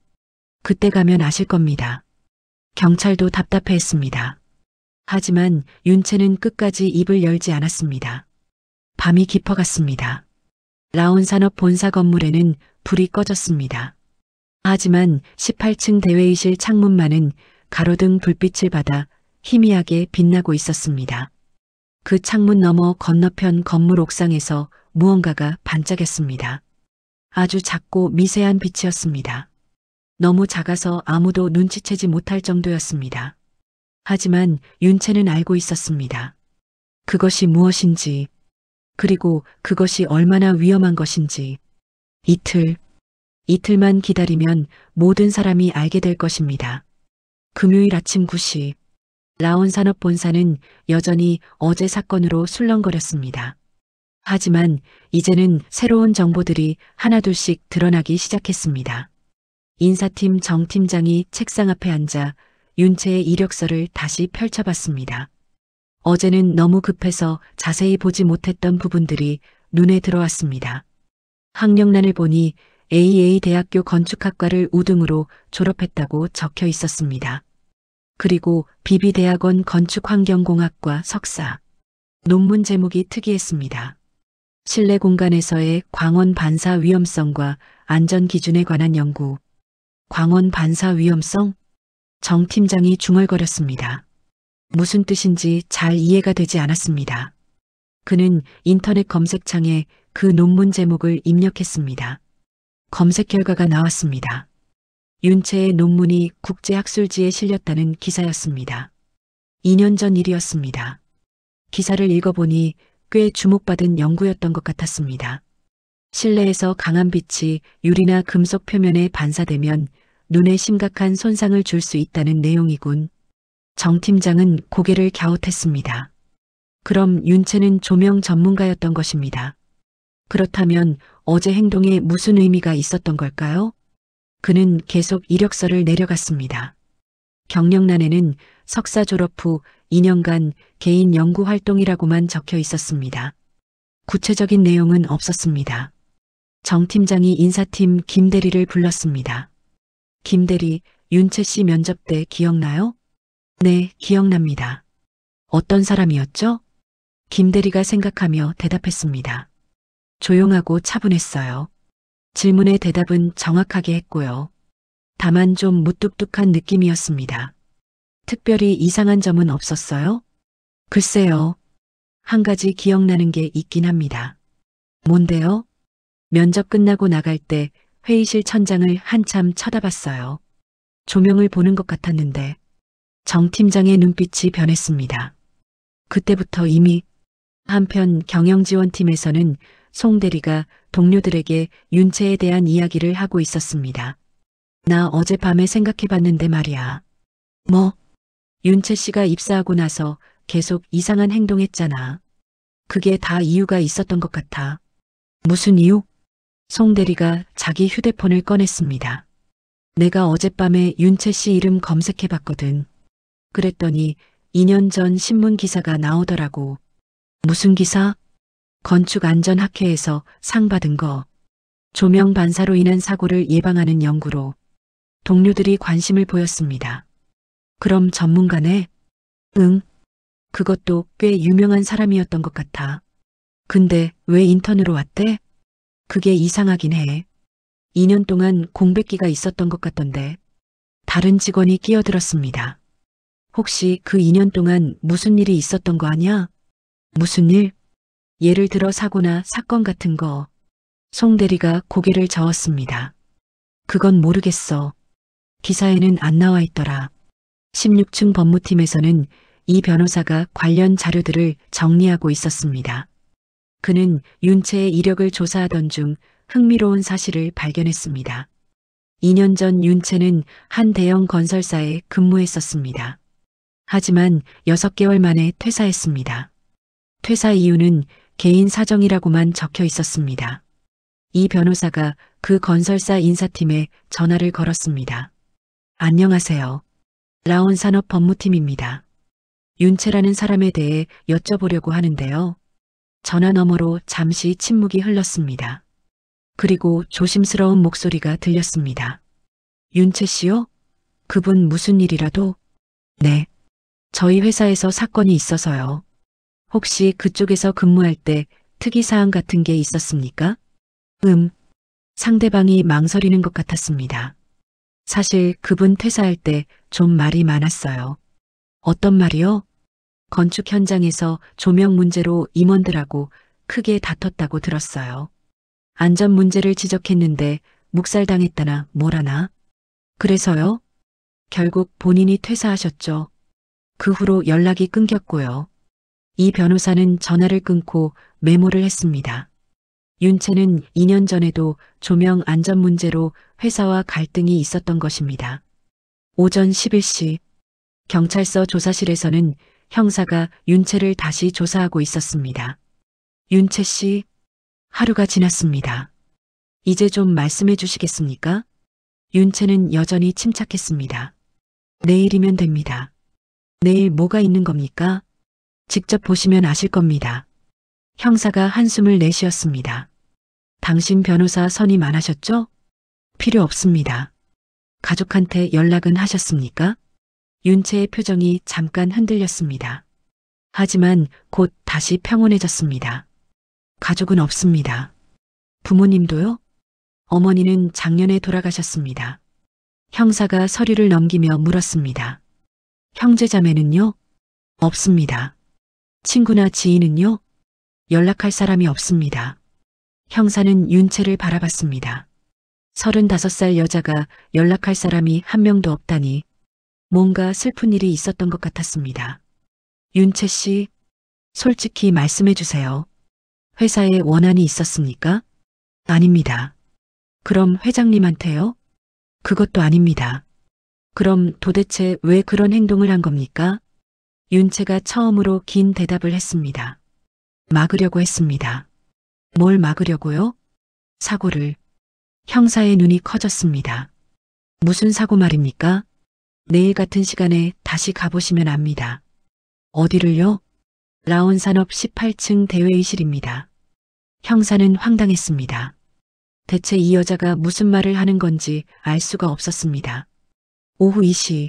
그때 가면 아실 겁니다. 경찰도 답답해했습니다. 하지만 윤채는 끝까지 입을 열지 않았습니다. 밤이 깊어갔습니다. 라온산업 본사 건물에는 불이 꺼졌습니다. 하지만 18층 대회의실 창문만은 가로등 불빛을 받아 희미하게 빛나고 있었습니다. 그 창문 너머 건너편 건물 옥상에서 무언가가 반짝였습니다. 아주 작고 미세한 빛이었습니다. 너무 작아서 아무도 눈치채지 못할 정도였습니다. 하지만 윤채는 알고 있었습니다. 그것이 무엇인지, 그리고 그것이 얼마나 위험한 것인지. 이틀만 기다리면 모든 사람이 알게 될 것입니다. 금요일 아침 9시, 라온산업 본사는 여전히 어제 사건으로 술렁거렸습니다. 하지만 이제는 새로운 정보들이 하나둘씩 드러나기 시작했습니다. 인사팀 정 팀장이 책상 앞에 앉아 윤채의 이력서를 다시 펼쳐봤습니다. 어제는 너무 급해서 자세히 보지 못했던 부분들이 눈에 들어왔습니다. 학력란을 보니 AA 대학교 건축학과를 우등으로 졸업했다고 적혀 있었습니다. 그리고 비비대학원 건축환경공학과 석사. 논문 제목이 특이했습니다. 실내 공간에서의 광원 반사 위험성과 안전 기준에 관한 연구. 광원 반사 위험성? 정 팀장이 중얼거렸습니다. 무슨 뜻인지 잘 이해가 되지 않았습니다. 그는 인터넷 검색창에 그 논문 제목을 입력했습니다. 검색 결과가 나왔습니다. 윤채의 논문이 국제학술지에 실렸다는 기사였습니다. 2년 전 일이었습니다. 기사를 읽어보니 꽤 주목받은 연구였던 것 같았습니다. 실내에서 강한 빛이 유리나 금속 표면에 반사되면 눈에 심각한 손상을 줄 수 있다는 내용이군. 정 팀장은 고개를 갸웃했습니다. 그럼 윤채는 조명 전문가였던 것입니다. 그렇다면 어제 행동에 무슨 의미가 있었던 걸까요? 그는 계속 이력서를 내려갔습니다. 경력란에는 석사 졸업 후 2년간 개인 연구 활동이라고만 적혀 있었습니다. 구체적인 내용은 없었습니다. 정 팀장이 인사팀 김 대리를 불렀습니다. 김 대리, 윤채 씨 면접 때 기억나요? 네, 기억납니다. 어떤 사람이었죠? 김 대리가 생각하며 대답했습니다. 조용하고 차분했어요. 질문의 대답은 정확하게 했고요. 다만 좀 무뚝뚝한 느낌이었습니다. 특별히 이상한 점은 없었어요? 글쎄요. 한 가지 기억나는 게 있긴 합니다. 뭔데요? 면접 끝나고 나갈 때 회의실 천장을 한참 쳐다봤어요. 조명을 보는 것 같았는데 정 팀장의 눈빛이 변했습니다. 그때부터 이미 한편 경영지원팀에서는 송 대리가 동료들에게 윤채에 대한 이야기를 하고 있었습니다. 나 어젯밤에 생각해봤는데 말이야. 뭐? 윤채 씨가 입사하고 나서 계속 이상한 행동했잖아. 그게 다 이유가 있었던 것 같아. 무슨 이유? 송 대리가 자기 휴대폰을 꺼냈습니다. 내가 어젯밤에 윤채 씨 이름 검색해봤거든. 그랬더니 2년 전 신문 기사가 나오더라고. 무슨 기사? 건축안전학회에서 상 받은 거. 조명 반사로 인한 사고를 예방하는 연구로. 동료들이 관심을 보였습니다. 그럼 전문가네? 응. 그것도 꽤 유명한 사람이었던 것 같아. 근데 왜 인턴으로 왔대? 그게 이상하긴 해. 2년 동안 공백기가 있었던 것 같던데. 다른 직원이 끼어들었습니다. 혹시 그 2년 동안 무슨 일이 있었던 거 아니야? 무슨 일? 예를 들어 사고나 사건 같은 거. 송 대리가 고개를 저었습니다. 그건 모르겠어. 기사에는 안 나와 있더라. 16층 법무팀에서는 이 변호사가 관련 자료들을 정리하고 있었습니다. 그는 윤채의 이력을 조사하던 중 흥미로운 사실을 발견했습니다. 2년 전 윤채는 한 대형 건설사에 근무했었습니다. 하지만 6개월 만에 퇴사했습니다. 퇴사 이유는 개인 사정이라고만 적혀 있었습니다. 이 변호사가 그 건설사 인사팀에 전화를 걸었습니다. 안녕하세요. 라온산업 법무팀입니다. 윤채라는 사람에 대해 여쭤보려고 하는데요. 전화 너머로 잠시 침묵이 흘렀습니다. 그리고 조심스러운 목소리가 들렸습니다. 윤채 씨요? 그분 무슨 일이라도? 네. 저희 회사에서 사건이 있어서요. 혹시 그쪽에서 근무할 때 특이사항 같은 게 있었습니까? 상대방이 망설이는 것 같았습니다. 사실 그분 퇴사할 때 좀 말이 많았어요. 어떤 말이요? 건축 현장에서 조명 문제로 임원들하고 크게 다퉜다고 들었어요. 안전 문제를 지적했는데 묵살당했다나 뭐라나. 그래서요? 결국 본인이 퇴사하셨죠. 그 후로 연락이 끊겼고요. 이 변호사는 전화를 끊고 메모를 했습니다. 윤채는 2년 전에도 조명 안전 문제로 회사와 갈등이 있었던 것입니다. 오전 11시 경찰서 조사실에서는 형사가 윤채를 다시 조사하고 있었습니다. 윤채 씨, 하루가 지났습니다. 이제 좀 말씀해 주시겠습니까? 윤채는 여전히 침착했습니다. 내일이면 됩니다. 내일 뭐가 있는 겁니까? 직접 보시면 아실 겁니다. 형사가 한숨을 내쉬었습니다. 당신 변호사 선임 안 하셨죠? 필요 없습니다. 가족한테 연락은 하셨습니까? 윤채의 표정이 잠깐 흔들렸습니다. 하지만 곧 다시 평온해졌습니다. 가족은 없습니다. 부모님도요? 어머니는 작년에 돌아가셨습니다. 형사가 서류를 넘기며 물었습니다. 형제자매는요? 없습니다. 친구나 지인은요? 연락할 사람이 없습니다. 형사는 윤채를 바라봤습니다. 35살 여자가 연락할 사람이 한 명도 없다니 뭔가 슬픈 일이 있었던 것 같았습니다. 윤채 씨, 솔직히 말씀해 주세요. 회사에 원한이 있었습니까? 아닙니다. 그럼 회장님한테요? 그것도 아닙니다. 그럼 도대체 왜 그런 행동을 한 겁니까? 윤채가 처음으로 긴 대답을 했습니다. 막으려고 했습니다. 뭘 막으려고요? 사고를. 형사의 눈이 커졌습니다. 무슨 사고 말입니까? 내일 같은 시간에 다시 가보시면 압니다. 어디를요? 라온산업 18층 대회의실입니다. 형사는 황당했습니다. 대체 이 여자가 무슨 말을 하는 건지 알 수가 없었습니다. 오후 2시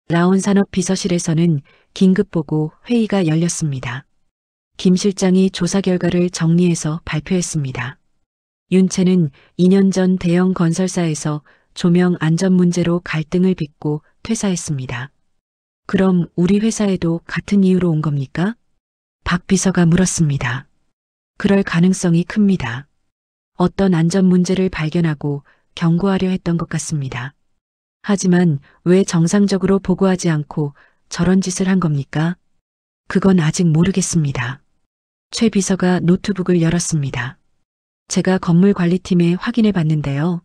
라온산업 비서실에서는 긴급보고 회의가 열렸습니다. 김 실장이 조사 결과를 정리해서 발표했습니다. 윤채는 2년 전 대형 건설사에서 조명 안전 문제로 갈등을 빚고 퇴사했습니다. 그럼 우리 회사에도 같은 이유로 온 겁니까? 박 비서가 물었습니다. 그럴 가능성이 큽니다. 어떤 안전 문제를 발견하고 경고하려 했던 것 같습니다. 하지만 왜 정상적으로 보고하지 않고 저런 짓을 한 겁니까? 그건 아직 모르겠습니다. 최 비서가 노트북을 열었습니다. 제가 건물관리팀에 확인해 봤는데요.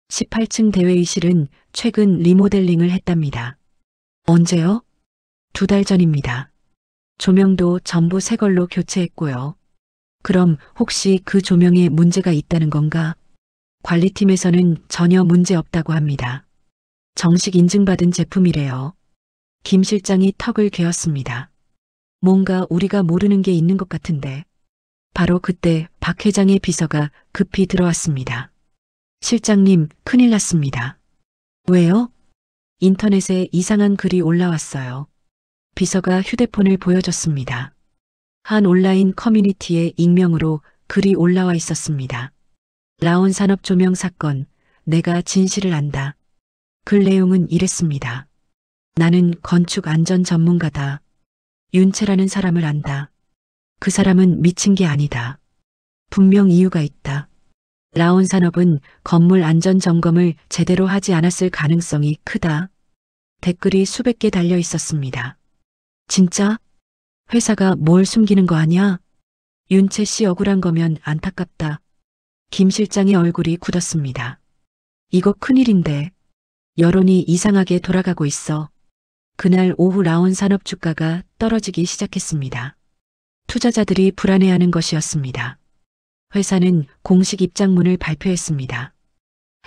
18층 대회의실은 최근 리모델링을 했답니다. 언제요? 2달 전입니다. 조명도 전부 새 걸로 교체했고요. 그럼 혹시 그 조명에 문제가 있다는 건가? 관리팀에서는 전혀 문제 없다고 합니다. 정식 인증받은 제품이래요. 김 실장이 턱을 괴었습니다. 뭔가 우리가 모르는 게 있는 것 같은데. 바로 그때 박 회장의 비서가 급히 들어왔습니다. 실장님, 큰일 났습니다. 왜요? 인터넷에 이상한 글이 올라왔어요. 비서가 휴대폰을 보여줬습니다. 한 온라인 커뮤니티에 익명으로 글이 올라와 있었습니다. 라온 산업 조명 사건, 내가 진실을 안다. 글 내용은 이랬습니다. 나는 건축 안전 전문가다. 윤채라는 사람을 안다. 그 사람은 미친 게 아니다. 분명 이유가 있다. 라온 산업은 건물 안전 점검을 제대로 하지 않았을 가능성이 크다. 댓글이 수백 개 달려 있었습니다. 진짜? 회사가 뭘 숨기는 거 아니야? 윤채 씨 억울한 거면 안타깝다. 김 실장의 얼굴이 굳었습니다. 이거 큰일인데. 여론이 이상하게 돌아가고 있어. 그날 오후 라온 산업 주가가 떨어지기 시작했습니다. 투자자들이 불안해하는 것이었습니다. 회사는 공식 입장문을 발표했습니다.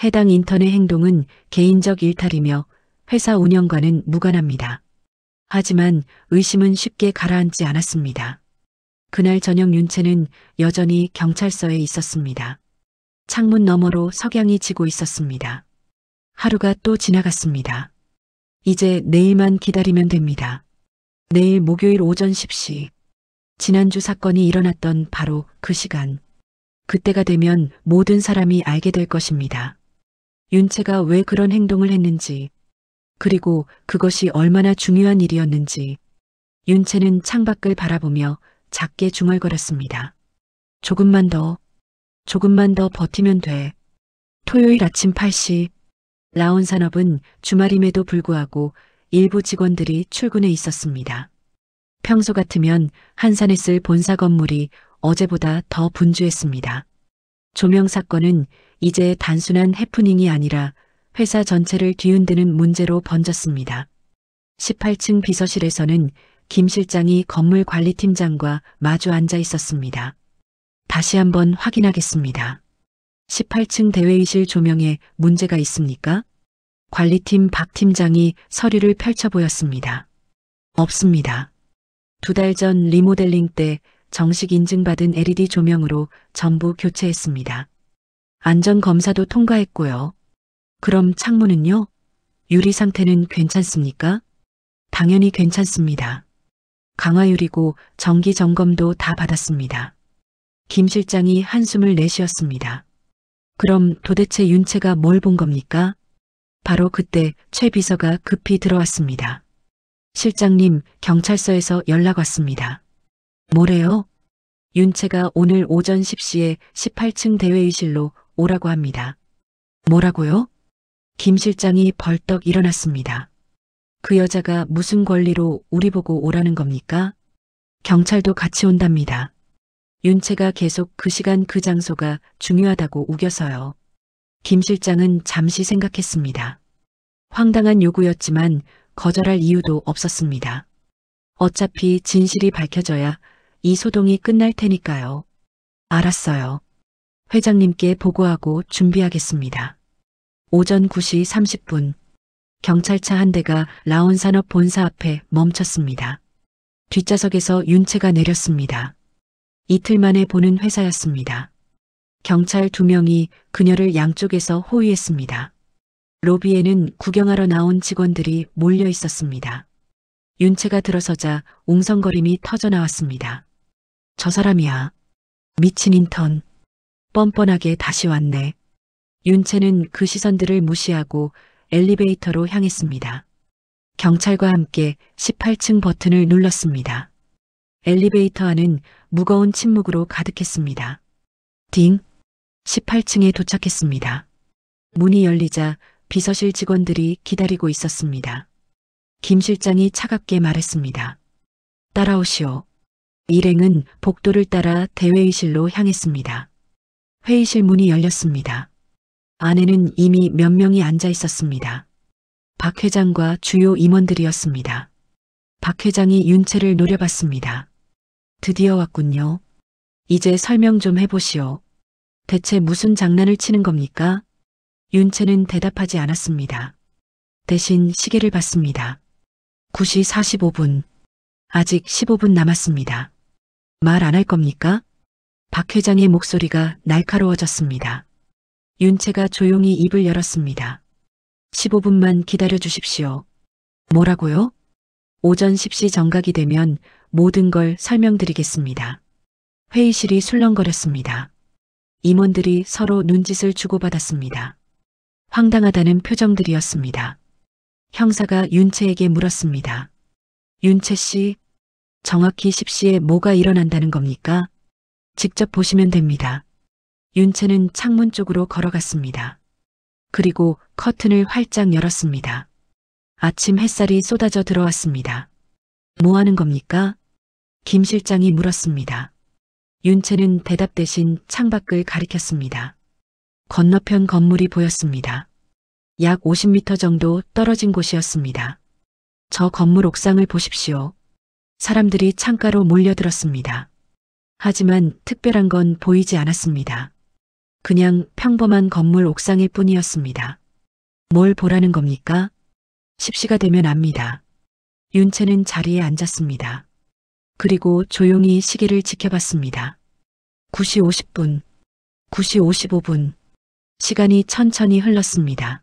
해당 인턴의 행동은 개인적 일탈이며 회사 운영과는 무관합니다. 하지만 의심은 쉽게 가라앉지 않았습니다. 그날 저녁 윤채는 여전히 경찰서에 있었습니다. 창문 너머로 석양이 지고 있었습니다. 하루가 또 지나갔습니다. 이제 내일만 기다리면 됩니다. 내일 목요일 오전 10시. 지난주 사건이 일어났던 바로 그 시간. 그때가 되면 모든 사람이 알게 될 것입니다. 윤채가 왜 그런 행동을 했는지, 그리고 그것이 얼마나 중요한 일이었는지. 윤채는 창밖을 바라보며 작게 중얼거렸습니다. 조금만 더 버티면 돼. 토요일 아침 8시. 라온 산업은 주말임에도 불구하고 일부 직원들이 출근해 있었습니다. 평소 같으면 한산에 쓸 본사 건물이 어제보다 더 분주했습니다. 조명 사건은 이제 단순한 해프닝이 아니라 회사 전체를 뒤흔드는 문제로 번졌습니다. 18층 비서실에서는 김 실장이 건물관리팀장과 마주 앉아 있었습니다. 다시 한번 확인하겠습니다. 18층 대회의실 조명에 문제가 있습니까? 관리팀 박 팀장이 서류를 펼쳐 보였습니다. 없습니다. 2달 전 리모델링 때 정식 인증받은 LED 조명으로 전부 교체했습니다. 안전검사도 통과했고요. 그럼 창문은요? 유리 상태는 괜찮습니까? 당연히 괜찮습니다. 강화유리고 정기 점검도 다 받았습니다. 김 실장이 한숨을 내쉬었습니다. 그럼 도대체 윤채가 뭘 본 겁니까? 바로 그때 최 비서가 급히 들어왔습니다. 실장님, 경찰서에서 연락 왔습니다. 뭐래요? 윤채가 오늘 오전 10시에 18층 대회의실로 오라고 합니다. 뭐라고요? 김 실장이 벌떡 일어났습니다. 그 여자가 무슨 권리로 우리 보고 오라는 겁니까? 경찰도 같이 온답니다. 윤채가 계속 그 시간 그 장소가 중요하다고 우겨서요. 김 실장은 잠시 생각했습니다. 황당한 요구였지만 거절할 이유도 없었습니다. 어차피 진실이 밝혀져야 이 소동이 끝날 테니까요. 알았어요. 회장님께 보고하고 준비하겠습니다. 오전 9시 30분. 경찰차 한 대가 라온 산업 본사 앞에 멈췄습니다. 뒷좌석에서 윤채가 내렸습니다. 이틀 만에 보는 회사였습니다. 경찰 2명이 그녀를 양쪽에서 호위했습니다. 로비에는 구경하러 나온 직원들이 몰려 있었습니다. 윤채가 들어서자 웅성거림이 터져나왔습니다. 저 사람이야. 미친 인턴. 뻔뻔하게 다시 왔네. 윤채는 그 시선들을 무시하고 엘리베이터로 향했습니다. 경찰과 함께 18층 버튼을 눌렀습니다. 엘리베이터 안은 무거운 침묵으로 가득했습니다. 딩. 18층에 도착했습니다. 문이 열리자 비서실 직원들이 기다리고 있었습니다. 김 실장이 차갑게 말했습니다. 따라오시오. 일행은 복도를 따라 대회의실로 향했습니다. 회의실 문이 열렸습니다. 안에는 이미 몇 명이 앉아 있었습니다. 박 회장과 주요 임원들이었습니다. 박 회장이 윤채를 노려봤습니다. 드디어 왔군요. 이제 설명 좀 해보시오. 대체 무슨 장난을 치는 겁니까? 윤채는 대답하지 않았습니다. 대신 시계를 봤습니다. 9시 45분. 아직 15분 남았습니다. 말 안 할 겁니까? 박 회장의 목소리가 날카로워졌습니다. 윤채가 조용히 입을 열었습니다. 15분만 기다려 주십시오. 뭐라고요? 오전 10시 정각이 되면 모든 걸 설명드리겠습니다. 회의실이 술렁거렸습니다. 임원들이 서로 눈짓을 주고받았습니다. 황당하다는 표정들이었습니다. 형사가 윤채에게 물었습니다. 윤채 씨, 정확히 10시에 뭐가 일어난다는 겁니까? 직접 보시면 됩니다. 윤채는 창문 쪽으로 걸어갔습니다. 그리고 커튼을 활짝 열었습니다. 아침 햇살이 쏟아져 들어왔습니다. 뭐 하는 겁니까? 김 실장이 물었습니다. 윤채는 대답 대신 창밖을 가리켰습니다. 건너편 건물이 보였습니다. 약 50m 정도 떨어진 곳이었습니다. 저 건물 옥상을 보십시오. 사람들이 창가로 몰려들었습니다. 하지만 특별한 건 보이지 않았습니다. 그냥 평범한 건물 옥상일 뿐이었습니다. 뭘 보라는 겁니까? 10시가 되면 압니다. 윤채는 자리에 앉았습니다. 그리고 조용히 시계를 지켜봤습니다. 9시 50분, 9시 55분. 시간이 천천히 흘렀습니다.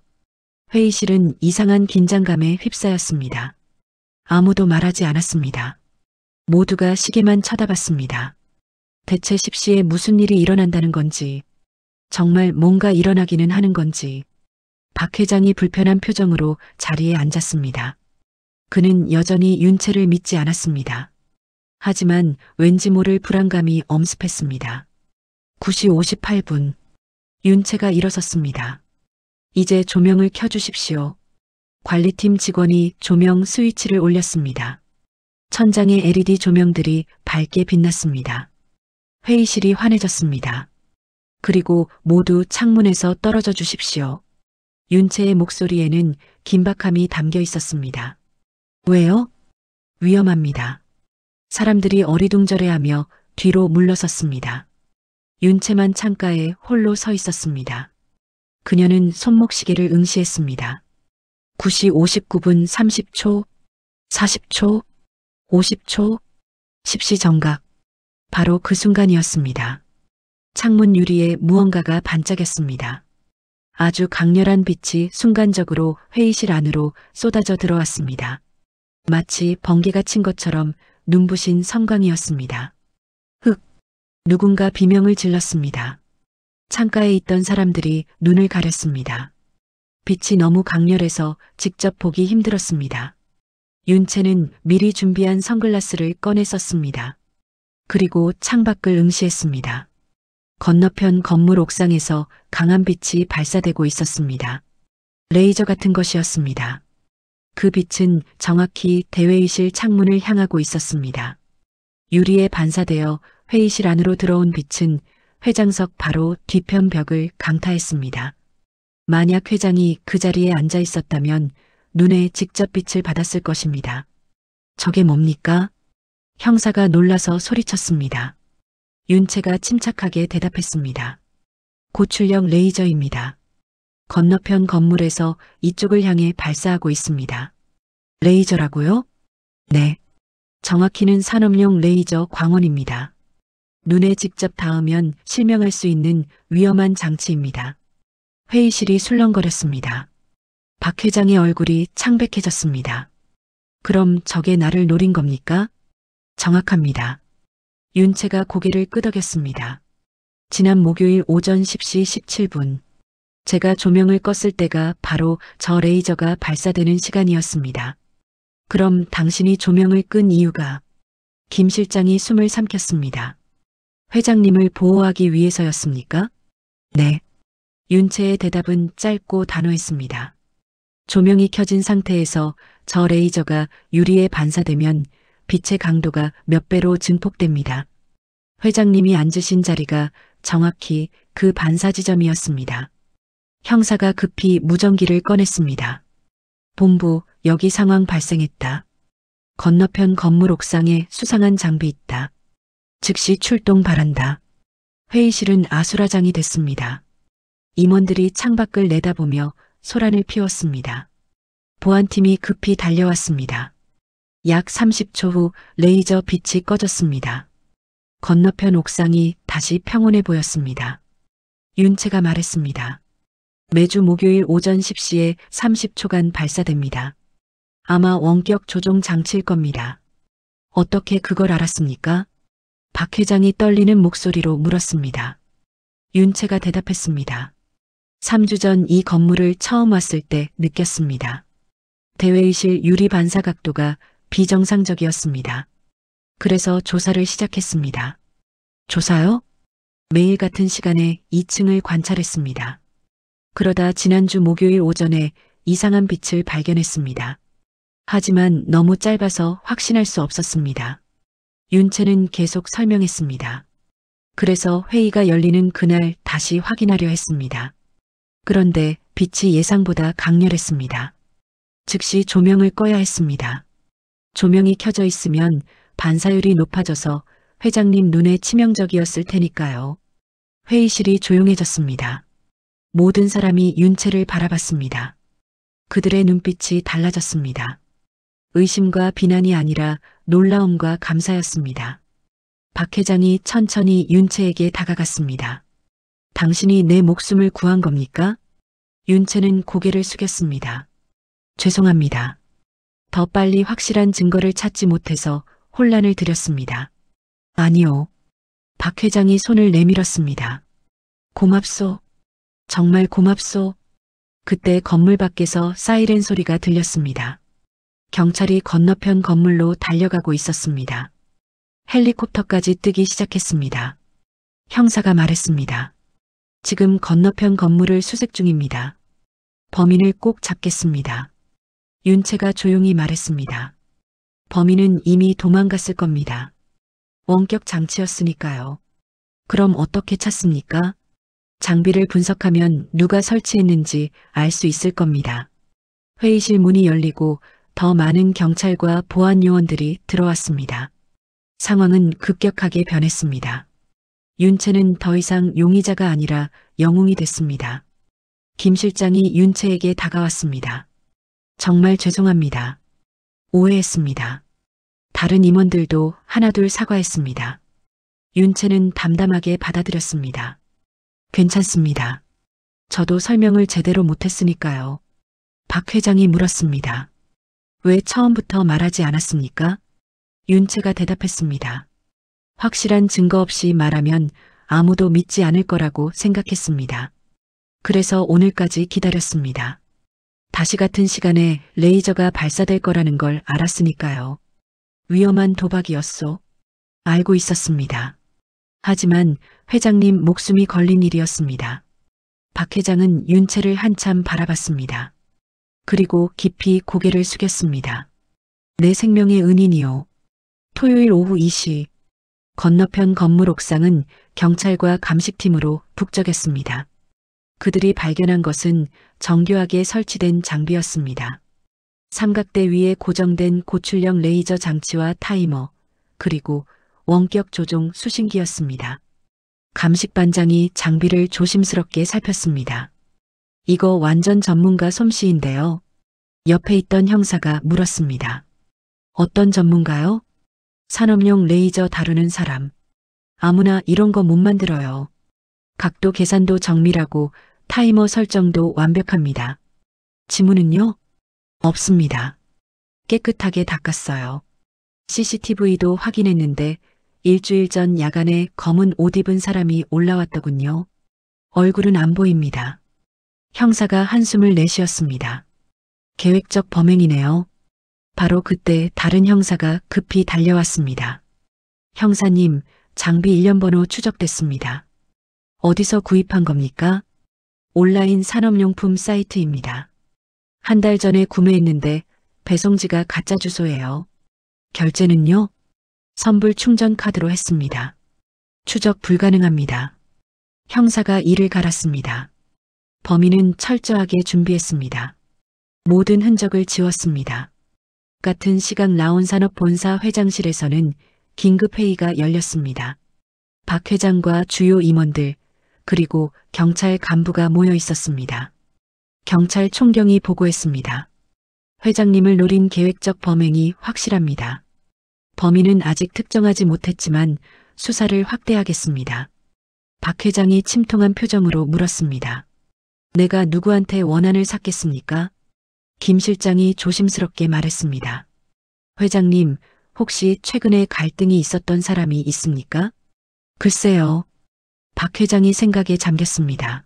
회의실은 이상한 긴장감에 휩싸였습니다. 아무도 말하지 않았습니다. 모두가 시계만 쳐다봤습니다. 대체 10시에 무슨 일이 일어난다는 건지, 정말 뭔가 일어나기는 하는 건지. 박 회장이 불편한 표정으로 자리에 앉았습니다. 그는 여전히 윤채를 믿지 않았습니다. 하지만 왠지 모를 불안감이 엄습했습니다. 9시 58분. 윤채가 일어섰습니다. 이제 조명을 켜주십시오. 관리팀 직원이 조명 스위치를 올렸습니다. 천장의 LED 조명들이 밝게 빛났습니다. 회의실이 환해졌습니다. 그리고 모두 창문에서 떨어져 주십시오. 윤채의 목소리에는 긴박함이 담겨 있었습니다. 왜요? 위험합니다. 사람들이 어리둥절해하며 뒤로 물러섰습니다. 윤채만 창가에 홀로 서 있었습니다. 그녀는 손목시계를 응시했습니다. 9시 59분 30초, 40초, 50초, 10시 정각. 바로 그 순간이었습니다. 창문 유리에 무언가가 반짝였습니다. 아주 강렬한 빛이 순간적으로 회의실 안으로 쏟아져 들어왔습니다. 마치 번개가 친 것처럼 눈부신 성광이었습니다. 흑! 누군가 비명을 질렀습니다. 창가에 있던 사람들이 눈을 가렸습니다. 빛이 너무 강렬해서 직접 보기 힘들었습니다. 윤채는 미리 준비한 선글라스를 꺼내 썼습니다. 그리고 창밖을 응시했습니다. 건너편 건물 옥상에서 강한 빛이 발사되고 있었습니다. 레이저 같은 것이었습니다. 그 빛은 정확히 대회의실 창문을 향하고 있었습니다. 유리에 반사되어 회의실 안으로 들어온 빛은 회장석 바로 뒤편 벽을 강타했습니다. 만약 회장이 그 자리에 앉아 있었다면 눈에 직접 빛을 받았을 것입니다. 저게 뭡니까? 형사가 놀라서 소리쳤습니다. 윤채가 침착하게 대답했습니다. 고출력 레이저입니다. 건너편 건물에서 이쪽을 향해 발사하고 있습니다. 레이저라고요? 네. 정확히는 산업용 레이저 광원입니다. 눈에 직접 닿으면 실명할 수 있는 위험한 장치입니다. 회의실이 술렁거렸습니다. 박 회장의 얼굴이 창백해졌습니다. 그럼 저게 나를 노린 겁니까? 정확합니다. 윤채가 고개를 끄덕였습니다. 지난 목요일 오전 10시 17분. 제가 조명을 껐을 때가 바로 저 레이저가 발사되는 시간이었습니다. 그럼 당신이 조명을 끈 이유가? 김 실장이 숨을 삼켰습니다. 회장님을 보호하기 위해서였습니까? 네. 윤채의 대답은 짧고 단호했습니다. 조명이 켜진 상태에서 저 레이저가 유리에 반사되면 빛의 강도가 몇 배로 증폭됩니다. 회장님이 앉으신 자리가 정확히 그 반사 지점이었습니다. 형사가 급히 무전기를 꺼냈습니다. 본부, 여기 상황 발생했다. 건너편 건물 옥상에 수상한 장비 있다. 즉시 출동 바란다. 회의실은 아수라장이 됐습니다. 임원들이 창밖을 내다보며 소란을 피웠습니다. 보안팀이 급히 달려왔습니다. 약 30초 후 레이저 빛이 꺼졌습니다. 건너편 옥상이 다시 평온해 보였습니다. 윤채가 말했습니다. 매주 목요일 오전 10시에 30초간 발사됩니다. 아마 원격 조종 장치일 겁니다. 어떻게 그걸 알았습니까? 박 회장이 떨리는 목소리로 물었습니다. 윤채가 대답했습니다. 3주 전 이 건물을 처음 왔을 때 느꼈습니다. 대회의실 유리 반사 각도가 비정상적이었습니다. 그래서 조사를 시작했습니다. 조사요? 매일 같은 시간에 2층을 관찰했습니다. 그러다 지난주 목요일 오전에 이상한 빛을 발견했습니다. 하지만 너무 짧아서 확신할 수 없었습니다. 윤채는 계속 설명했습니다. 그래서 회의가 열리는 그날 다시 확인하려 했습니다. 그런데 빛이 예상보다 강렬했습니다. 즉시 조명을 꺼야 했습니다. 조명이 켜져 있으면 반사율이 높아져서 회장님 눈에 치명적이었을 테니까요. 회의실이 조용해졌습니다. 모든 사람이 윤채를 바라봤습니다. 그들의 눈빛이 달라졌습니다. 의심과 비난이 아니라 놀라움과 감사였습니다. 박 회장이 천천히 윤채에게 다가갔습니다. 당신이 내 목숨을 구한 겁니까? 윤채는 고개를 숙였습니다. 죄송합니다. 더 빨리 확실한 증거를 찾지 못해서 혼란을 드렸습니다. 아니요. 박 회장이 손을 내밀었습니다. 고맙소. 정말 고맙소. 그때 건물 밖에서 사이렌 소리가 들렸습니다. 경찰이 건너편 건물로 달려가고 있었습니다. 헬리콥터까지 뜨기 시작했습니다. 형사가 말했습니다. 지금 건너편 건물을 수색 중입니다. 범인을 꼭 잡겠습니다. 윤채가 조용히 말했습니다. 범인은 이미 도망갔을 겁니다. 원격 장치였으니까요. 그럼 어떻게 찾습니까? 장비를 분석하면 누가 설치했는지 알 수 있을 겁니다. 회의실 문이 열리고 더 많은 경찰과 보안 요원들이 들어왔습니다. 상황은 급격하게 변했습니다. 윤채는 더 이상 용의자가 아니라 영웅이 됐습니다. 김 실장이 윤채에게 다가왔습니다. 정말 죄송합니다. 오해했습니다. 다른 임원들도 하나둘 사과했습니다. 윤채는 담담하게 받아들였습니다. 괜찮습니다. 저도 설명을 제대로 못했으니까요. 박 회장이 물었습니다. 왜 처음부터 말하지 않았습니까? 윤채가 대답했습니다. 확실한 증거 없이 말하면 아무도 믿지 않을 거라고 생각했습니다. 그래서 오늘까지 기다렸습니다. 다시 같은 시간에 레이저가 발사될 거라는 걸 알았으니까요. 위험한 도박이었소. 알고 있었습니다. 하지만 회장님 목숨이 걸린 일이었습니다. 박 회장은 윤채를 한참 바라봤습니다. 그리고 깊이 고개를 숙였습니다. 내 생명의 은인이요. 토요일 오후 2시 건너편 건물 옥상은 경찰과 감식팀으로 북적였습니다. 그들이 발견한 것은 정교하게 설치된 장비였습니다. 삼각대 위에 고정된 고출력 레이저 장치와 타이머, 그리고 원격 조종 수신기였습니다. 감식반장이 장비를 조심스럽게 살폈습니다. 이거 완전 전문가 솜씨인데요. 옆에 있던 형사가 물었습니다. 어떤 전문가요? 산업용 레이저 다루는 사람. 아무나 이런 거 못 만들어요. 각도 계산도 정밀하고 타이머 설정도 완벽합니다. 지문은요? 없습니다. 깨끗하게 닦았어요. CCTV도 확인했는데 일주일 전 야간에 검은 옷 입은 사람이 올라왔더군요. 얼굴은 안 보입니다. 형사가 한숨을 내쉬었습니다. 계획적 범행이네요. 바로 그때 다른 형사가 급히 달려왔습니다. 형사님, 장비 일련번호 추적됐습니다. 어디서 구입한 겁니까? 온라인 산업용품 사이트입니다. 한 달 전에 구매했는데 배송지가 가짜 주소예요. 결제는요? 선불 충전 카드로 했습니다. 추적 불가능합니다. 형사가 이를 갈았습니다. 범인은 철저하게 준비했습니다. 모든 흔적을 지웠습니다. 같은 시각 라온산업본사 회장실에서는 긴급회의가 열렸습니다. 박 회장과 주요 임원들, 그리고 경찰 간부가 모여 있었습니다. 경찰 총경이 보고했습니다. 회장님을 노린 계획적 범행이 확실합니다. 범인은 아직 특정하지 못했지만 수사를 확대하겠습니다. 박 회장이 침통한 표정으로 물었습니다. 내가 누구한테 원한을 샀겠습니까? 김 실장이 조심스럽게 말했습니다. 회장님, 혹시 최근에 갈등이 있었던 사람이 있습니까? 글쎄요. 박 회장이 생각에 잠겼습니다.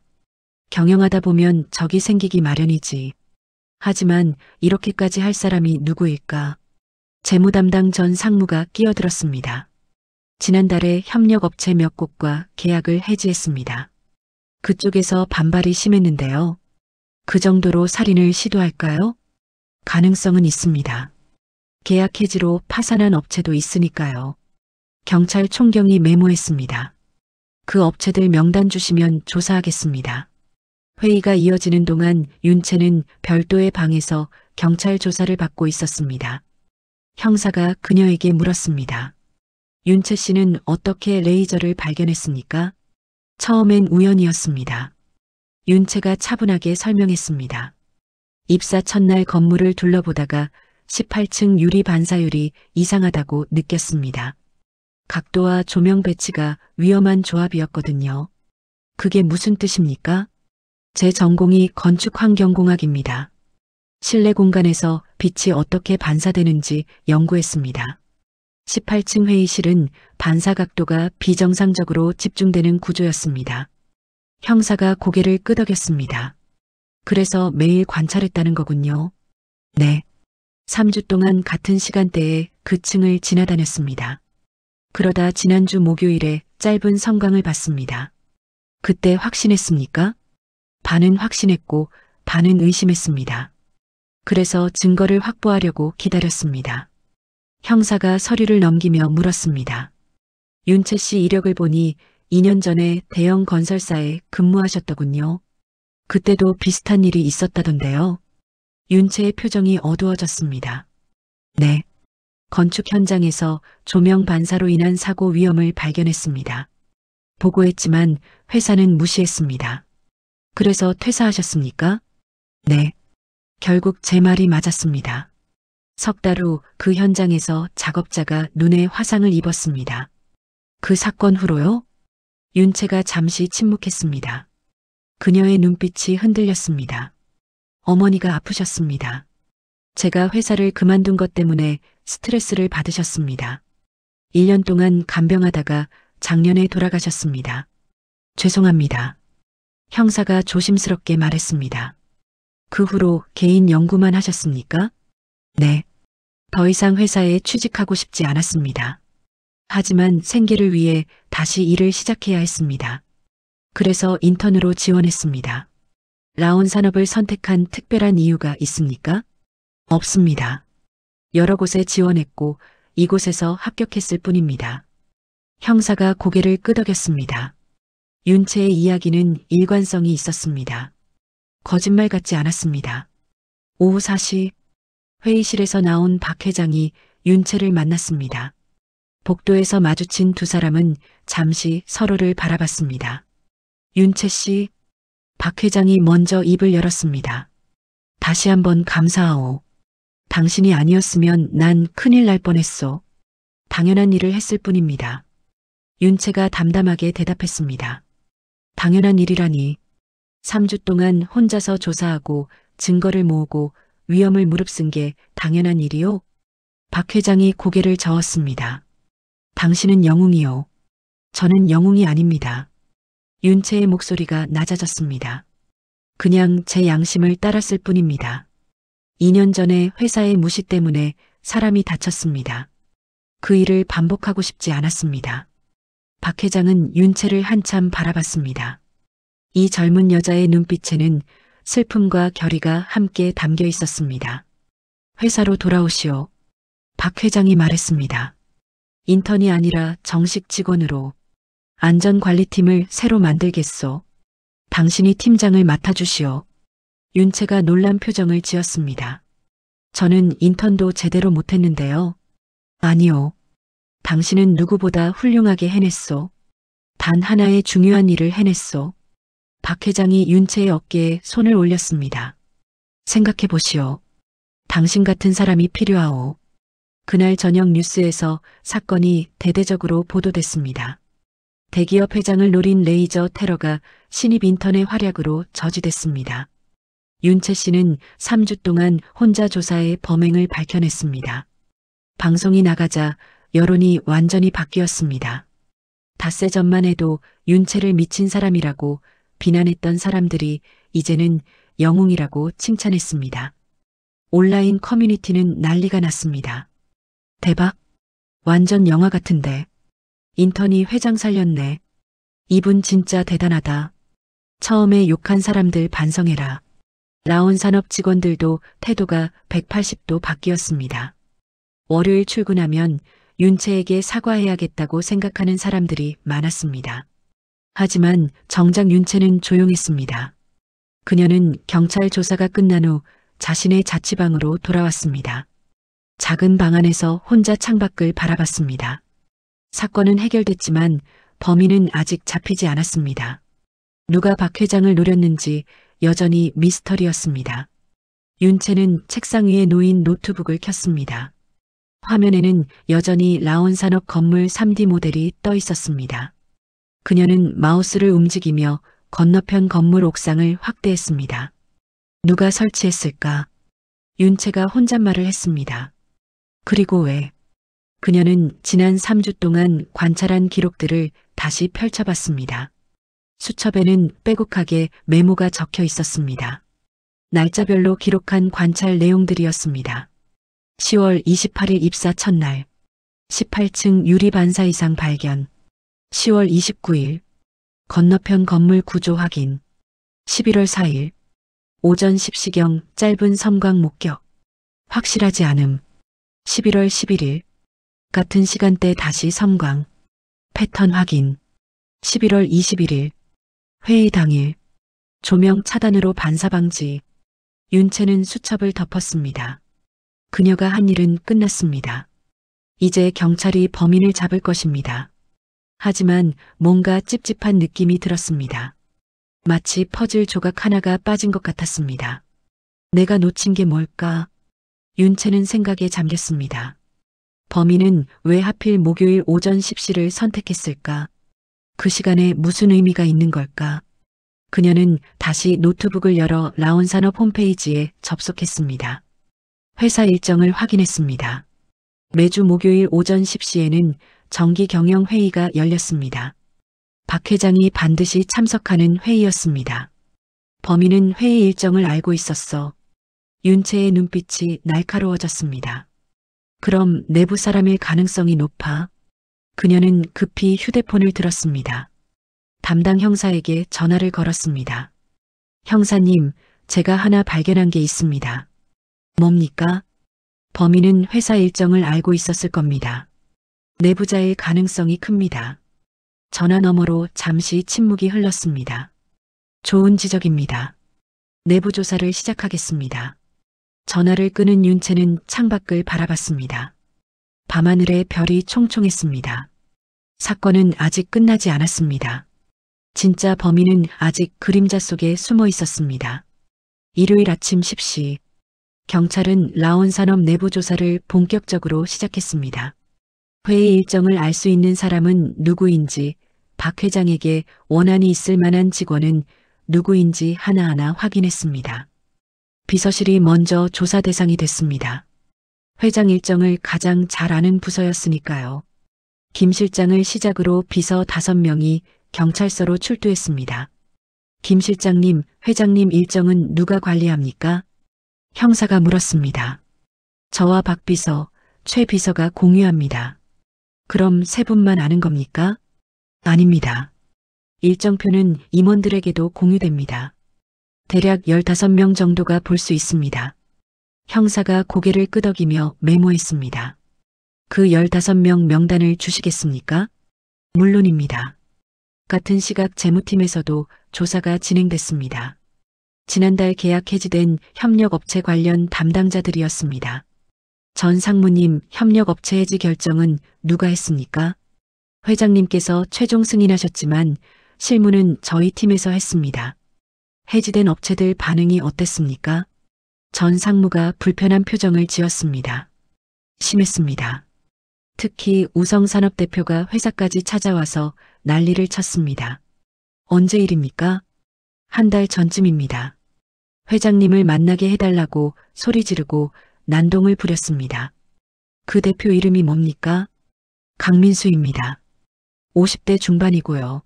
경영하다 보면 적이 생기기 마련이지. 하지만 이렇게까지 할 사람이 누구일까? 재무 담당 전 상무가 끼어들었습니다. 지난달에 협력업체 몇 곳과 계약을 해지했습니다. 그쪽에서 반발이 심했는데요. 그 정도로 살인을 시도할까요? 가능성은 있습니다. 계약 해지로 파산한 업체도 있으니까요. 경찰 총경이 메모했습니다. 그 업체들 명단 주시면 조사하겠습니다. 회의가 이어지는 동안 윤채는 별도의 방에서 경찰 조사를 받고 있었습니다. 형사가 그녀에게 물었습니다. 윤채 씨는 어떻게 레이저를 발견했습니까? 처음엔 우연이었습니다. 윤채가 차분하게 설명했습니다. 입사 첫날 건물을 둘러보다가 18층 유리 반사율이 이상하다고 느꼈습니다. 각도와 조명 배치가 위험한 조합이었거든요. 그게 무슨 뜻입니까? 제 전공이 건축환경공학입니다. 실내 공간에서 빛이 어떻게 반사되는지 연구했습니다. 18층 회의실은 반사 각도가 비정상적으로 집중되는 구조였습니다. 형사가 고개를 끄덕였습니다. 그래서 매일 관찰했다는 거군요. 네. 3주 동안 같은 시간대에 그 층을 지나다녔습니다. 그러다 지난주 목요일에 짧은 성광을 봤습니다. 그때 확신했습니까? 반은 확신했고 반은 의심했습니다. 그래서 증거를 확보하려고 기다렸습니다. 형사가 서류를 넘기며 물었습니다. 윤채 씨 이력을 보니 2년 전에 대형 건설사에 근무하셨더군요. 그때도 비슷한 일이 있었다던데요. 윤채의 표정이 어두워졌습니다. 네. 건축 현장에서 조명 반사로 인한 사고 위험을 발견했습니다. 보고했지만 회사는 무시했습니다. 그래서 퇴사하셨습니까? 네. 결국 제 말이 맞았습니다. 석 달 후 그 현장에서 작업자가 눈에 화상을 입었습니다. 그 사건 후로요? 윤채가 잠시 침묵했습니다. 그녀의 눈빛이 흔들렸습니다. 어머니가 아프셨습니다. 제가 회사를 그만둔 것 때문에 스트레스를 받으셨습니다. 1년 동안 간병하다가 작년에 돌아가셨습니다. 죄송합니다. 형사가 조심스럽게 말했습니다. 그 후로 개인 연구만 하셨습니까? 네. 더 이상 회사에 취직하고 싶지 않았습니다. 하지만 생계를 위해 다시 일을 시작해야 했습니다. 그래서 인턴으로 지원했습니다. 라온 산업을 선택한 특별한 이유가 있습니까? 없습니다. 여러 곳에 지원했고 이곳에서 합격했을 뿐입니다. 형사가 고개를 끄덕였습니다. 윤채의 이야기는 일관성이 있었습니다. 거짓말 같지 않았습니다. 오후 4시 회의실에서 나온 박 회장이 윤채를 만났습니다. 복도에서 마주친 두 사람은 잠시 서로를 바라봤습니다. 윤채 씨, 박 회장이 먼저 입을 열었습니다. 다시 한번 감사하오. 당신이 아니었으면 난 큰일 날 뻔했소. 당연한 일을 했을 뿐입니다. 윤채가 담담하게 대답했습니다. 당연한 일이라니. 3주 동안 혼자서 조사하고 증거를 모으고 위험을 무릅쓴 게 당연한 일이요? 박 회장이 고개를 저었습니다. 당신은 영웅이요. 저는 영웅이 아닙니다. 윤채의 목소리가 낮아졌습니다. 그냥 제 양심을 따랐을 뿐입니다. 2년 전에 회사의 무시 때문에 사람이 다쳤습니다. 그 일을 반복하고 싶지 않았습니다. 박 회장은 윤채를 한참 바라봤습니다. 이 젊은 여자의 눈빛에는 슬픔과 결의가 함께 담겨 있었습니다. 회사로 돌아오시오. 박 회장이 말했습니다. 인턴이 아니라 정식 직원으로 안전관리팀을 새로 만들겠소. 당신이 팀장을 맡아주시오. 윤채가 놀란 표정을 지었습니다. 저는 인턴도 제대로 못했는데요. 아니요. 당신은 누구보다 훌륭하게 해냈소. 단 하나의 중요한 일을 해냈소. 박 회장이 윤채의 어깨에 손을 올렸습니다. 생각해 보시오. 당신 같은 사람이 필요하오. 그날 저녁 뉴스에서 사건이 대대적으로 보도됐습니다. 대기업 회장을 노린 레이저 테러가 신입 인턴의 활약으로 저지됐습니다. 윤채 씨는 3주 동안 혼자 조사해 범행을 밝혀냈습니다. 방송이 나가자 여론이 완전히 바뀌었습니다. 닷새 전만 해도 윤채를 미친 사람이라고 비난했던 사람들이 이제는 영웅이라고 칭찬했습니다. 온라인 커뮤니티는 난리가 났습니다. 대박! 완전 영화 같은데. 인턴이 회장 살렸네. 이분 진짜 대단하다. 처음에 욕한 사람들 반성해라. 라온 산업 직원들도 태도가 180도 바뀌었습니다. 월요일 출근하면 윤채에게 사과해야겠다고 생각하는 사람들이 많았습니다. 하지만 정작 윤채는 조용했습니다. 그녀는 경찰 조사가 끝난 후 자신의 자취방으로 돌아왔습니다. 작은 방 안에서 혼자 창밖을 바라봤습니다. 사건은 해결됐지만 범인은 아직 잡히지 않았습니다. 누가 박 회장을 노렸는지 여전히 미스터리였습니다. 윤채는 책상 위에 놓인 노트북을 켰습니다. 화면에는 여전히 라온 산업 건물 3D 모델이 떠 있었습니다. 그녀는 마우스를 움직이며 건너편 건물 옥상을 확대했습니다. 누가 설치했을까? 윤채가 혼잣말을 했습니다. 그리고 왜? 그녀는 지난 3주 동안 관찰한 기록들을 다시 펼쳐봤습니다. 수첩에는 빼곡하게 메모가 적혀 있었습니다. 날짜별로 기록한 관찰 내용들이었습니다. 10월 28일 입사 첫날, 18층 유리 반사 이상 발견, 10월 29일, 건너편 건물 구조 확인, 11월 4일, 오전 10시경 짧은 섬광 목격, 확실하지 않음, 11월 11일, 같은 시간대 다시 섬광, 패턴 확인, 11월 21일, 회의 당일, 조명 차단으로 반사 방지. 윤채는 수첩을 덮었습니다. 그녀가 한 일은 끝났습니다. 이제 경찰이 범인을 잡을 것입니다. 하지만 뭔가 찝찝한 느낌이 들었습니다. 마치 퍼즐 조각 하나가 빠진 것 같았습니다. 내가 놓친 게 뭘까? 윤채는 생각에 잠겼습니다. 범인은 왜 하필 목요일 오전 10시를 선택했을까? 그 시간에 무슨 의미가 있는 걸까? 그녀는 다시 노트북을 열어 라온 산업 홈페이지에 접속했습니다. 회사 일정을 확인했습니다. 매주 목요일 오전 10시에는 정기 경영 회의가 열렸습니다. 박 회장이 반드시 참석하는 회의였습니다. 범인은 회의 일정을 알고 있었어. 윤채의 눈빛이 날카로워졌습니다. 그럼 내부 사람일 가능성이 높아. 그녀는 급히 휴대폰을 들었습니다. 담당 형사에게 전화를 걸었습니다. 형사님, 제가 하나 발견한 게 있습니다. 뭡니까? 범인은 회사 일정을 알고 있었을 겁니다. 내부자일 가능성이 큽니다. 전화 너머로 잠시 침묵이 흘렀습니다. 좋은 지적입니다. 내부 조사를 시작하겠습니다. 전화를 끊은 윤채는 창밖을 바라봤습니다. 밤하늘에 별이 총총했습니다. 사건은 아직 끝나지 않았습니다. 진짜 범인은 아직 그림자 속에 숨어 있었습니다. 일요일 아침 10시, 경찰은 라온 산업 내부 조사를 본격적으로 시작했습니다. 회의 일정을 알 수 있는 사람은 누구인지, 박 회장에게 원한이 있을 만한 직원은 누구인지 하나하나 확인했습니다. 비서실이 먼저 조사 대상이 됐습니다. 회장 일정을 가장 잘 아는 부서였으니까요. 김 실장을 시작으로 비서 5명이 경찰서로 출두했습니다. 김 실장님, 회장님 일정은 누가 관리합니까? 형사가 물었습니다. 저와 박 비서, 최 비서가 공유합니다. 그럼 세 분만 아는 겁니까? 아닙니다. 일정표는 임원들에게도 공유됩니다. 대략 15명 정도가 볼 수 있습니다. 형사가 고개를 끄덕이며 메모했습니다. 그 15명 명단을 주시겠습니까? 물론입니다. 같은 시각 재무팀에서도 조사가 진행됐습니다. 지난달 계약 해지된 협력업체 관련 담당자들이었습니다. 전 상무님, 협력업체 해지 결정은 누가 했습니까? 회장님께서 최종 승인하셨지만 실무는 저희 팀에서 했습니다. 해지된 업체들 반응이 어땠습니까? 전 상무가 불편한 표정을 지었습니다. 심했습니다. 특히 우성산업 대표가 회사까지 찾아와서 난리를 쳤습니다. 언제 일입니까? 한 달 전쯤입니다. 회장님을 만나게 해달라고 소리 지르고 난동을 부렸습니다. 그 대표 이름이 뭡니까? 강민수입니다. 50대 중반이고요.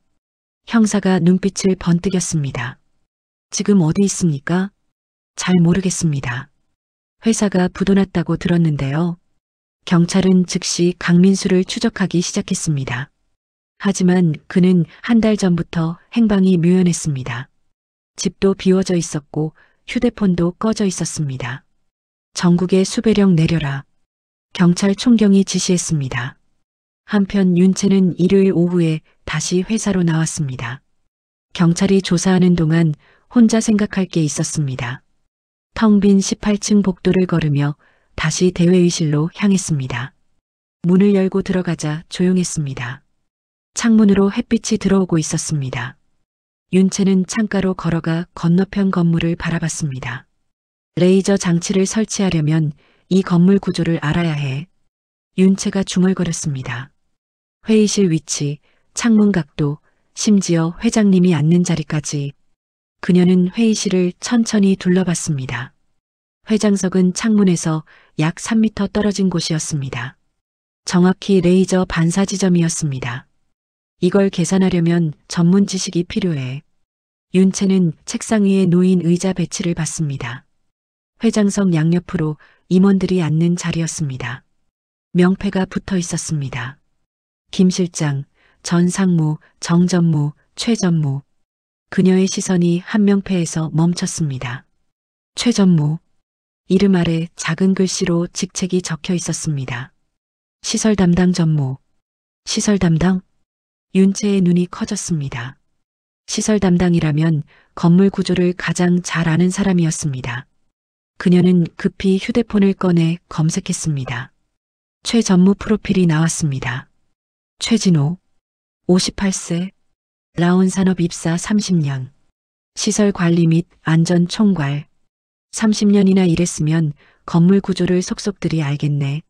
형사가 눈빛을 번뜩였습니다. 지금 어디 있습니까? 잘 모르겠습니다. 회사가 부도났다고 들었는데요. 경찰은 즉시 강민수를 추적하기 시작했습니다. 하지만 그는 한 달 전부터 행방이 묘연했습니다. 집도 비워져 있었고 휴대폰도 꺼져 있었습니다. 전국에 수배령 내려라. 경찰 총경이 지시했습니다. 한편 윤채는 일요일 오후에 다시 회사로 나왔습니다. 경찰이 조사하는 동안 혼자 생각할 게 있었습니다. 텅 빈 18층 복도를 걸으며 다시 대회의실로 향했습니다. 문을 열고 들어가자 조용했습니다. 창문으로 햇빛이 들어오고 있었습니다. 윤채는 창가로 걸어가 건너편 건물을 바라봤습니다. 레이저 장치를 설치하려면 이 건물 구조를 알아야 해. 윤채가 중얼거렸습니다. 회의실 위치, 창문 각도, 심지어 회장님이 앉는 자리까지. 그녀는 회의실을 천천히 둘러봤습니다. 회장석은 창문에서 약 3m 떨어진 곳이었습니다. 정확히 레이저 반사 지점이었습니다. 이걸 계산하려면 전문 지식이 필요해. 윤채는 책상 위에 놓인 의자 배치를 봤습니다. 회장석 양옆으로 임원들이 앉는 자리였습니다. 명패가 붙어 있었습니다. 김 실장, 전 상무, 정 전무, 최 전무. 그녀의 시선이 한 명패에서 멈췄습니다. 최 전무. 이름 아래 작은 글씨로 직책이 적혀 있었습니다. 시설 담당 전무. 시설 담당? 윤채의 눈이 커졌습니다. 시설 담당이라면 건물 구조를 가장 잘 아는 사람이었습니다. 그녀는 급히 휴대폰을 꺼내 검색했습니다. 최 전무 프로필이 나왔습니다. 최진호, 58세, 라온산업 입사 30년, 시설관리 및 안전 총괄, 30년이나 일했으면 건물 구조를 속속들이 알겠네.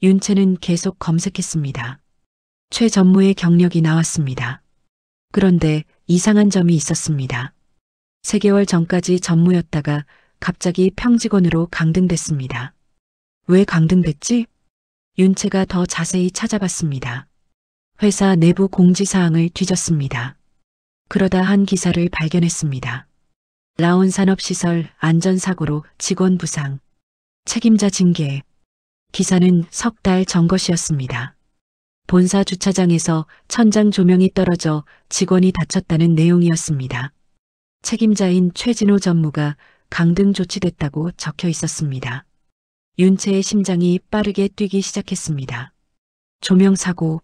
윤채는 계속 검색했습니다. 최 전무의 경력이 나왔습니다. 그런데 이상한 점이 있었습니다. 3개월 전까지 전무였다가 갑자기 평직원으로 강등됐습니다. 왜 강등됐지? 윤채가 더 자세히 찾아봤습니다. 회사 내부 공지사항을 뒤졌습니다. 그러다 한 기사를 발견했습니다. 라온산업시설 안전사고로 직원 부상, 책임자 징계. 기사는 석 달 전 것이었습니다. 본사 주차장에서 천장 조명이 떨어져 직원이 다쳤다는 내용이었습니다. 책임자인 최진호 전무가 강등 조치됐다고 적혀 있었습니다. 윤채의 심장이 빠르게 뛰기 시작했습니다. 조명사고,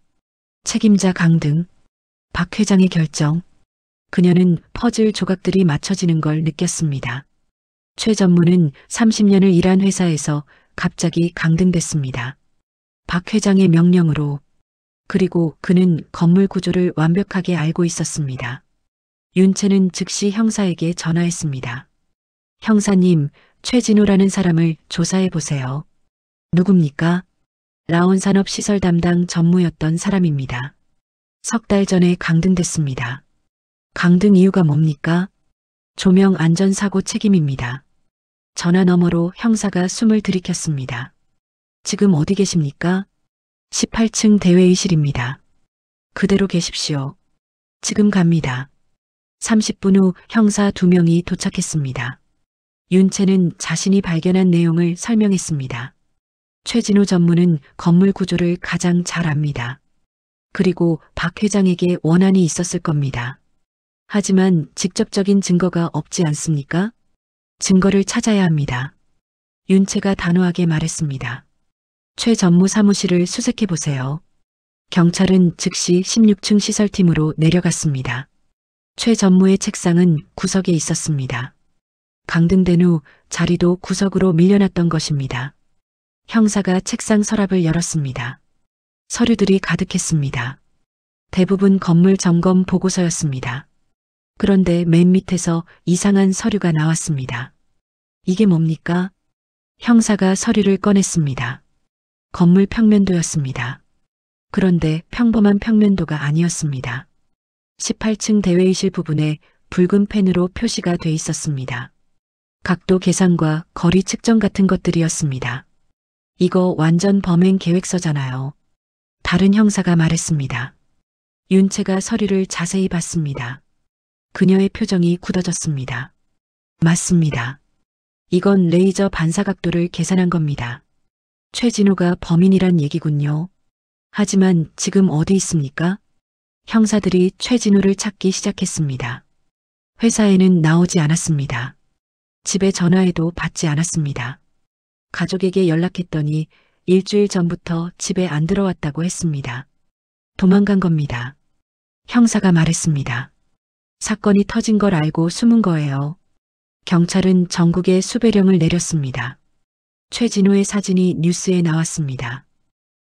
책임자 강등, 박 회장의 결정. 그녀는 퍼즐 조각들이 맞춰지는 걸 느꼈습니다. 최 전무는 30년을 일한 회사에서 갑자기 강등됐습니다. 박 회장의 명령으로. 그리고 그는 건물 구조를 완벽하게 알고 있었습니다. 윤채는 즉시 형사에게 전화했습니다. 형사님, 최진호라는 사람을 조사해 보세요. 누굽니까? 라온산업 시설 담당 전무였던 사람입니다. 석 달 전에 강등됐습니다. 강등 이유가 뭡니까? 조명 안전사고 책임입니다. 전화 너머로 형사가 숨을 들이켰습니다. 지금 어디 계십니까? 18층 대회의실입니다. 그대로 계십시오. 지금 갑니다. 30분 후 형사 2명이 도착했습니다. 윤채는 자신이 발견한 내용을 설명했습니다. 최진호 전무는 건물 구조를 가장 잘 압니다. 그리고 박 회장에게 원한이 있었을 겁니다. 하지만 직접적인 증거가 없지 않습니까? 증거를 찾아야 합니다. 윤채가 단호하게 말했습니다. 최 전무 사무실을 수색해 보세요. 경찰은 즉시 16층 시설팀으로 내려갔습니다. 최 전무의 책상은 구석에 있었습니다. 강등된 후 자리도 구석으로 밀려났던 것입니다. 형사가 책상 서랍을 열었습니다. 서류들이 가득했습니다. 대부분 건물 점검 보고서였습니다. 그런데 맨 밑에서 이상한 서류가 나왔습니다. 이게 뭡니까? 형사가 서류를 꺼냈습니다. 건물 평면도였습니다. 그런데 평범한 평면도가 아니었습니다. 18층 대회의실 부분에 붉은 펜으로 표시가 돼 있었습니다. 각도 계산과 거리 측정 같은 것들이었습니다. 이거 완전 범행 계획서잖아요. 다른 형사가 말했습니다. 윤채가 서류를 자세히 봤습니다. 그녀의 표정이 굳어졌습니다. 맞습니다. 이건 레이저 반사 각도를 계산한 겁니다. 최진호가 범인이란 얘기군요. 하지만 지금 어디 있습니까? 형사들이 최진호를 찾기 시작했습니다. 회사에는 나오지 않았습니다. 집에 전화해도 받지 않았습니다. 가족에게 연락했더니 일주일 전부터 집에 안 들어왔다고 했습니다. 도망간 겁니다. 형사가 말했습니다. 사건이 터진 걸 알고 숨은 거예요. 경찰은 전국에 수배령을 내렸습니다. 최진호의 사진이 뉴스에 나왔습니다.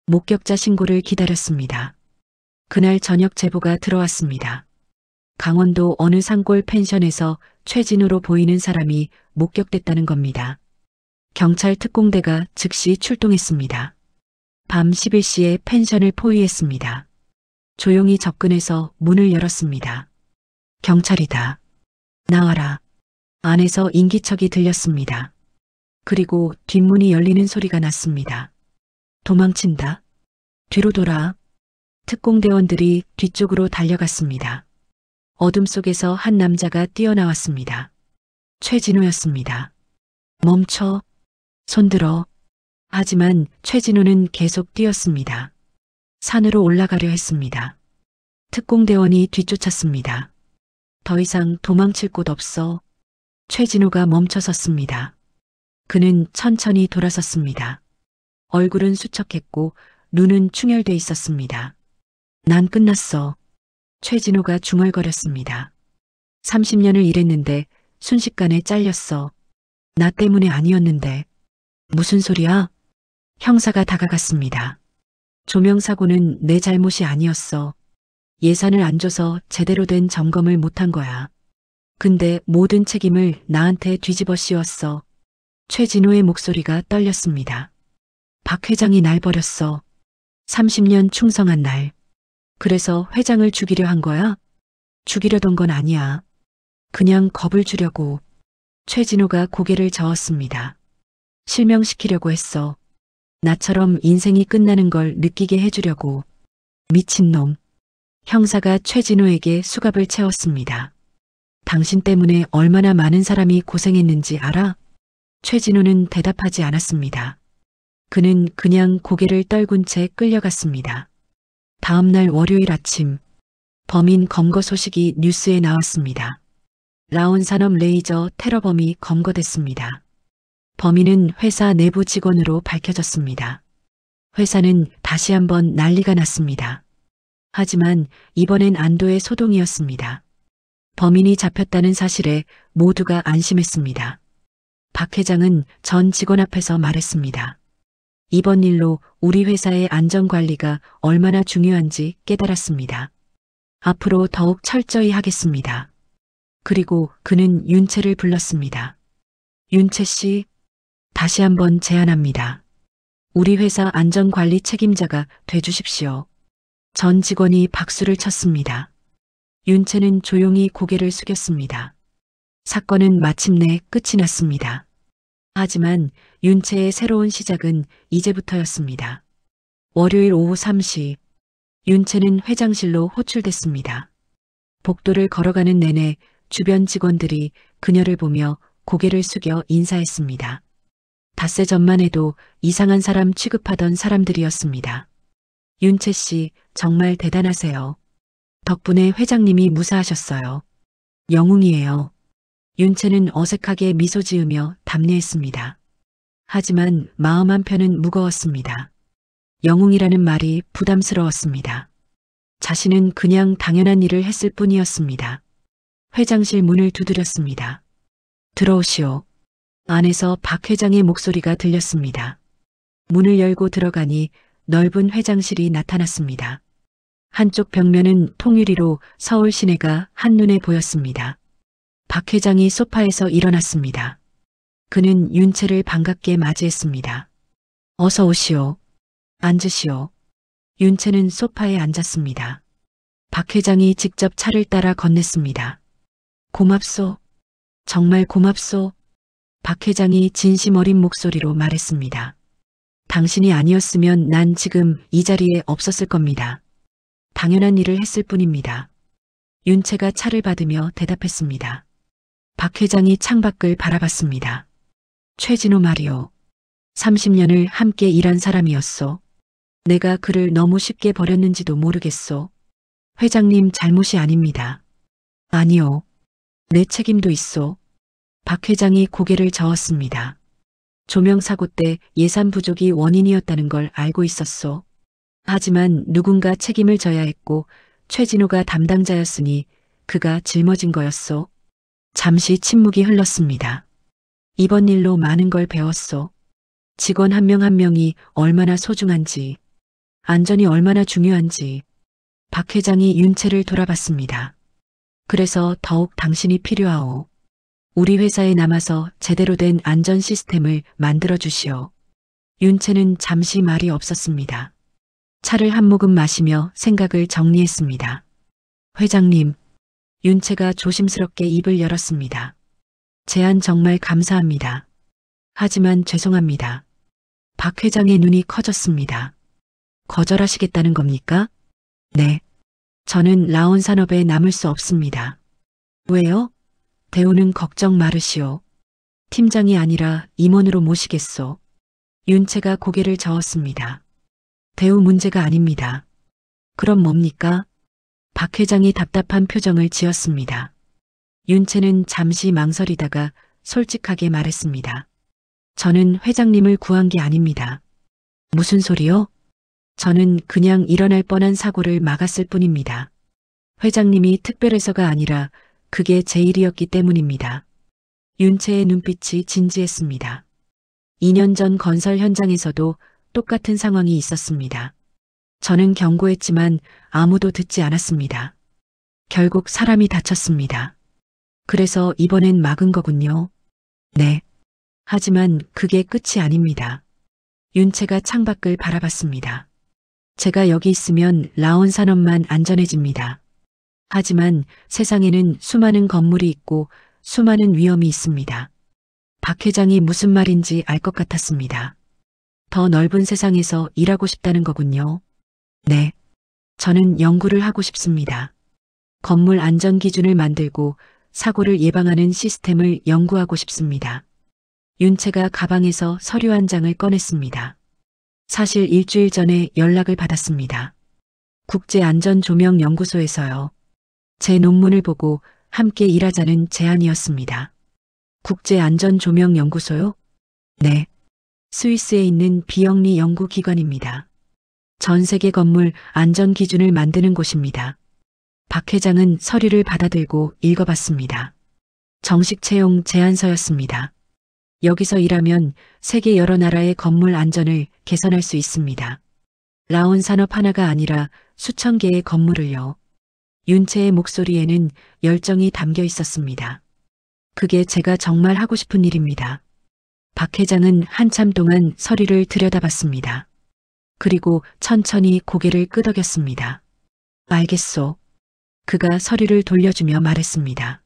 목격자 신고를 기다렸습니다. 그날 저녁 제보가 들어왔습니다. 강원도 어느 산골 펜션에서 최진호로 보이는 사람이 목격됐다는 겁니다. 경찰 특공대가 즉시 출동했습니다. 밤 11시에 펜션을 포위했습니다. 조용히 접근해서 문을 열었습니다. 경찰이다. 나와라. 안에서 인기척이 들렸습니다. 그리고 뒷문이 열리는 소리가 났습니다. 도망친다. 뒤로 돌아. 특공대원들이 뒤쪽으로 달려갔습니다. 어둠 속에서 한 남자가 뛰어나왔습니다. 최진호였습니다. 멈춰. 손들어. 하지만 최진호는 계속 뛰었습니다. 산으로 올라가려 했습니다. 특공대원이 뒤쫓았습니다. 더 이상 도망칠 곳 없어. 최진호가 멈춰섰습니다. 그는 천천히 돌아섰습니다. 얼굴은 수척했고 눈은 충혈돼 있었습니다. 난 끝났어. 최진호가 중얼거렸습니다. 30년을 일했는데 순식간에 잘렸어. 나 때문에 아니었는데. 무슨 소리야? 형사가 다가갔습니다. 조명사고는 내 잘못이 아니었어. 예산을 안 줘서 제대로 된 점검을 못한 거야. 근데 모든 책임을 나한테 뒤집어 씌웠어. 최진호의 목소리가 떨렸습니다. 박 회장이 날 버렸어. 30년 충성한 날. 그래서 회장을 죽이려 한 거야? 죽이려던 건 아니야. 그냥 겁을 주려고. 최진호가 고개를 저었습니다. 실명시키려고 했어. 나처럼 인생이 끝나는 걸 느끼게 해주려고. 미친놈. 형사가 최진호에게 수갑을 채웠습니다. 당신 때문에 얼마나 많은 사람이 고생했는지 알아? 최진호는 대답하지 않았습니다. 그는 그냥 고개를 떨군 채 끌려갔습니다. 다음 날 월요일 아침, 범인 검거 소식이 뉴스에 나왔습니다. 라온산업 레이저 테러범이 검거됐습니다. 범인은 회사 내부 직원으로 밝혀졌습니다. 회사는 다시 한번 난리가 났습니다. 하지만 이번엔 안도의 소동이었습니다. 범인이 잡혔다는 사실에 모두가 안심했습니다. 박 회장은 전 직원 앞에서 말했습니다. 이번 일로 우리 회사의 안전관리가 얼마나 중요한지 깨달았습니다. 앞으로 더욱 철저히 하겠습니다. 그리고 그는 윤채를 불렀습니다. 윤채 씨, 다시 한번 제안합니다. 우리 회사 안전관리 책임자가 돼주십시오. 전 직원이 박수를 쳤습니다. 윤채는 조용히 고개를 숙였습니다. 사건은 마침내 끝이 났습니다. 하지만 윤채의 새로운 시작은 이제부터였습니다. 월요일 오후 3시 윤채는 회장실로 호출됐습니다. 복도를 걸어가는 내내 주변 직원들이 그녀를 보며 고개를 숙여 인사했습니다. 닷새 전만 해도 이상한 사람 취급하던 사람들이었습니다. 윤채 씨, 정말 대단하세요. 덕분에 회장님이 무사하셨어요. 영웅이에요. 윤채는 어색하게 미소 지으며 답례했습니다. 하지만 마음 한편은 무거웠습니다. 영웅이라는 말이 부담스러웠습니다. 자신은 그냥 당연한 일을 했을 뿐이었습니다. 회장실 문을 두드렸습니다. 들어오시오. 안에서 박 회장의 목소리가 들렸습니다. 문을 열고 들어가니 넓은 회장실이 나타났습니다. 한쪽 벽면은 통유리로 서울 시내가 한눈에 보였습니다. 박 회장이 소파에서 일어났습니다. 그는 윤채를 반갑게 맞이했습니다. 어서 오시오. 앉으시오. 윤채는 소파에 앉았습니다. 박 회장이 직접 차를 따라 건넸습니다. 고맙소. 정말 고맙소. 박 회장이 진심 어린 목소리로 말했습니다. 당신이 아니었으면 난 지금 이 자리에 없었을 겁니다. 당연한 일을 했을 뿐입니다. 윤채가 차를 받으며 대답했습니다. 박 회장이 창밖을 바라봤습니다. 최진호 말이오. 30년을 함께 일한 사람이었소. 내가 그를 너무 쉽게 버렸는지도 모르겠소. 회장님 잘못이 아닙니다. 아니요. 내 책임도 있소. 박 회장이 고개를 저었습니다. 조명사고 때 예산 부족이 원인이었다는 걸 알고 있었소. 하지만 누군가 책임을 져야 했고 최진호가 담당자였으니 그가 짊어진 거였소. 잠시 침묵이 흘렀습니다. 이번 일로 많은 걸 배웠소. 직원 한 명 한 명이 얼마나 소중한지, 안전이 얼마나 중요한지. 박 회장이 윤채를 돌아봤습니다. 그래서 더욱 당신이 필요하오. 우리 회사에 남아서 제대로 된 안전 시스템을 만들어 주시오. 윤채는 잠시 말이 없었습니다. 차를 한 모금 마시며 생각을 정리했습니다. 회장님, 윤채가 조심스럽게 입을 열었습니다. 제안 정말 감사합니다. 하지만 죄송합니다. 박 회장의 눈이 커졌습니다. 거절하시겠다는 겁니까? 네. 저는 라온 산업에 남을 수 없습니다. 왜요? 대우는 걱정 마르시오. 팀장이 아니라 임원으로 모시겠소. 윤채가 고개를 저었습니다. 대우 문제가 아닙니다. 그럼 뭡니까? 박 회장이 답답한 표정을 지었습니다. 윤채는 잠시 망설이다가 솔직하게 말했습니다. 저는 회장님을 구한 게 아닙니다. 무슨 소리요? 저는 그냥 일어날 뻔한 사고를 막았을 뿐입니다. 회장님이 특별해서가 아니라 그게 제 일이었기 때문입니다. 윤채의 눈빛이 진지했습니다. 2년 전 건설 현장에서도 똑같은 상황이 있었습니다. 저는 경고했지만 아무도 듣지 않았습니다. 결국 사람이 다쳤습니다. 그래서 이번엔 막은 거군요. 네. 하지만 그게 끝이 아닙니다. 윤채가 창밖을 바라봤습니다. 제가 여기 있으면 라온 산업만 안전해집니다. 하지만 세상에는 수많은 건물이 있고 수많은 위험이 있습니다. 박 회장이 무슨 말인지 알 것 같았습니다. 더 넓은 세상에서 일하고 싶다는 거군요. 네. 저는 연구를 하고 싶습니다. 건물 안전 기준을 만들고 사고를 예방하는 시스템을 연구하고 싶습니다. 윤채가 가방에서 서류 한 장을 꺼냈습니다. 사실 일주일 전에 연락을 받았습니다. 국제안전조명연구소에서요. 제 논문을 보고 함께 일하자는 제안이었습니다. 국제안전조명연구소요? 네. 스위스에 있는 비영리 연구기관입니다. 전 세계 건물 안전 기준을 만드는 곳입니다. 박 회장은 서류를 받아들고 읽어봤습니다. 정식 채용 제안서였습니다. 여기서 일하면 세계 여러 나라의 건물 안전을 개선할 수 있습니다. 라온 산업 하나가 아니라 수천 개의 건물을요. 윤채의 목소리에는 열정이 담겨 있었습니다. 그게 제가 정말 하고 싶은 일입니다. 박 회장은 한참 동안 서류를 들여다봤습니다. 그리고 천천히 고개를 끄덕였습니다. 알겠소. 그가 서류를 돌려주며 말했습니다.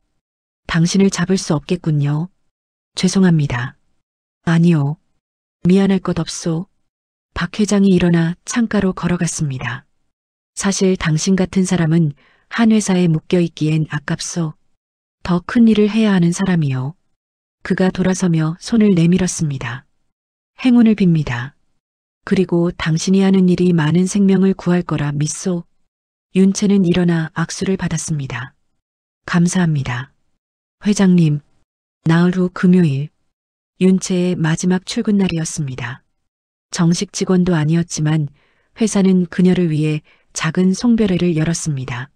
당신을 잡을 수 없겠군요. 죄송합니다. 아니요. 미안할 것 없소. 박 회장이 일어나 창가로 걸어갔습니다. 사실 당신 같은 사람은 한 회사에 묶여 있기엔 아깝소. 더 큰 일을 해야 하는 사람이요. 그가 돌아서며 손을 내밀었습니다. 행운을 빕니다. 그리고 당신이 하는 일이 많은 생명을 구할 거라 믿소. 윤채는 일어나 악수를 받았습니다. 감사합니다. 회장님, 나흘 후 금요일, 윤채의 마지막 출근 날이었습니다. 정식 직원도 아니었지만 회사는 그녀를 위해 작은 송별회를 열었습니다.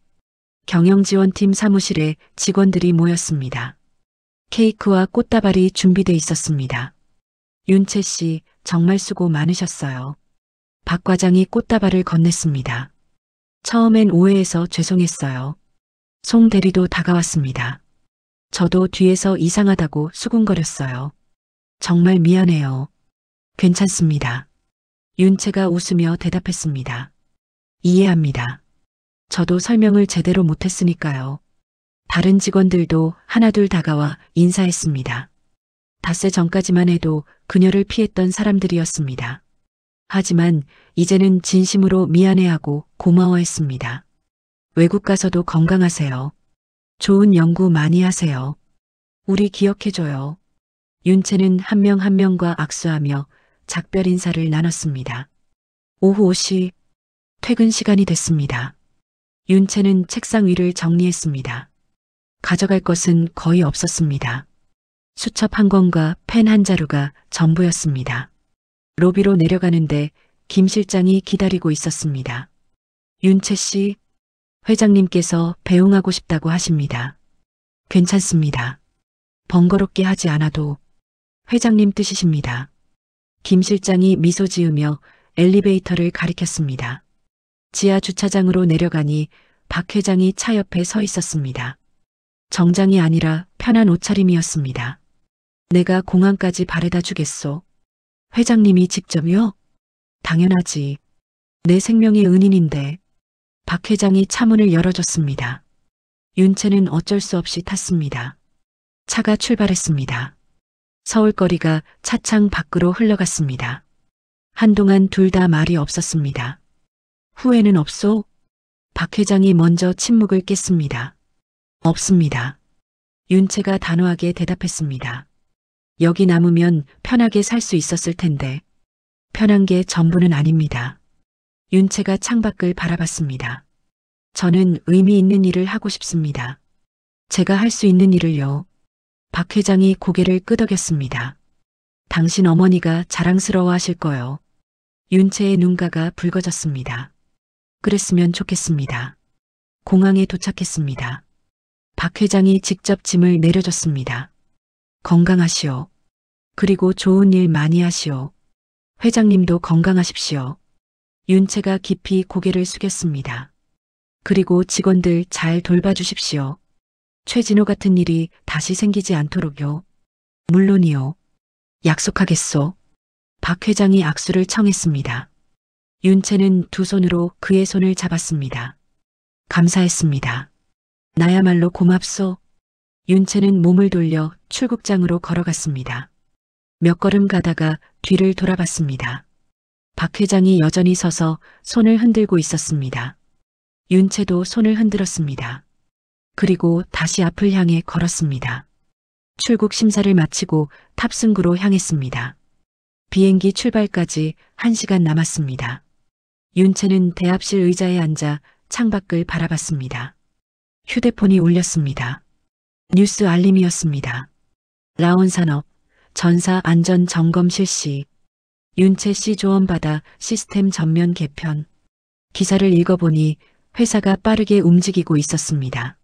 경영지원팀 사무실에 직원들이 모였습니다. 케이크와 꽃다발이 준비돼 있었습니다. 윤채 씨, 정말 수고 많으셨어요. 박 과장이 꽃다발을 건넸습니다. 처음엔 오해해서 죄송했어요. 송 대리도 다가왔습니다. 저도 뒤에서 이상하다고 수군거렸어요. 정말 미안해요. 괜찮습니다. 윤채가 웃으며 대답했습니다. 이해합니다. 저도 설명을 제대로 못했으니까요. 다른 직원들도 하나둘 다가와 인사했습니다. 닷새 전까지만 해도 그녀를 피했던 사람들이었습니다. 하지만 이제는 진심으로 미안해하고 고마워했습니다. 외국 가서도 건강하세요. 좋은 연구 많이 하세요. 우리 기억해줘요. 윤채는 한 명 한 명과 악수하며 작별 인사를 나눴습니다. 오후 5시, 퇴근 시간이 됐습니다. 윤채는 책상 위를 정리했습니다. 가져갈 것은 거의 없었습니다. 수첩 한 권과 펜 한 자루가 전부였습니다. 로비로 내려가는데 김 실장이 기다리고 있었습니다. 윤채 씨, 회장님께서 배웅하고 싶다고 하십니다. 괜찮습니다. 번거롭게 하지 않아도 회장님 뜻이십니다. 김 실장이 미소 지으며 엘리베이터를 가리켰습니다. 지하 주차장으로 내려가니 박 회장이 차 옆에 서 있었습니다. 정장이 아니라 편한 옷차림이었습니다. 내가 공항까지 바래다 주겠소. 회장님이 직접요? 당연하지. 내 생명의 은인인데. 박 회장이 차문을 열어줬습니다. 윤채는 어쩔 수 없이 탔습니다. 차가 출발했습니다. 서울거리가 차창 밖으로 흘러갔습니다. 한동안 둘 다 말이 없었습니다. 후회는 없소? 박 회장이 먼저 침묵을 깼습니다. 없습니다. 윤채가 단호하게 대답했습니다. 여기 남으면 편하게 살 수 있었을 텐데. 편한 게 전부는 아닙니다. 윤채가 창밖을 바라봤습니다. 저는 의미 있는 일을 하고 싶습니다. 제가 할 수 있는 일을요. 박 회장이 고개를 끄덕였습니다. 당신 어머니가 자랑스러워 하실 거요. 윤채의 눈가가 붉어졌습니다. 그랬으면 좋겠습니다. 공항에 도착했습니다. 박 회장이 직접 짐을 내려줬습니다. 건강하시오. 그리고 좋은 일 많이 하시오. 회장님도 건강하십시오. 윤채가 깊이 고개를 숙였습니다. 그리고 직원들 잘 돌봐주십시오. 최진호 같은 일이 다시 생기지 않도록요. 물론이요. 약속하겠소. 박 회장이 악수를 청했습니다. 윤채는 두 손으로 그의 손을 잡았습니다. 감사했습니다. 나야말로 고맙소. 윤채는 몸을 돌려 출국장으로 걸어갔습니다. 몇 걸음 가다가 뒤를 돌아봤습니다. 박 회장이 여전히 서서 손을 흔들고 있었습니다. 윤채도 손을 흔들었습니다. 그리고 다시 앞을 향해 걸었습니다. 출국 심사를 마치고 탑승구로 향했습니다. 비행기 출발까지 1시간 남았습니다. 윤채는 대합실 의자에 앉아 창밖을 바라봤습니다. 휴대폰이 울렸습니다. 뉴스 알림이었습니다. 라온산업 전사 안전 점검 실시. 윤채 씨 조언받아 시스템 전면 개편. 기사를 읽어보니 회사가 빠르게 움직이고 있었습니다.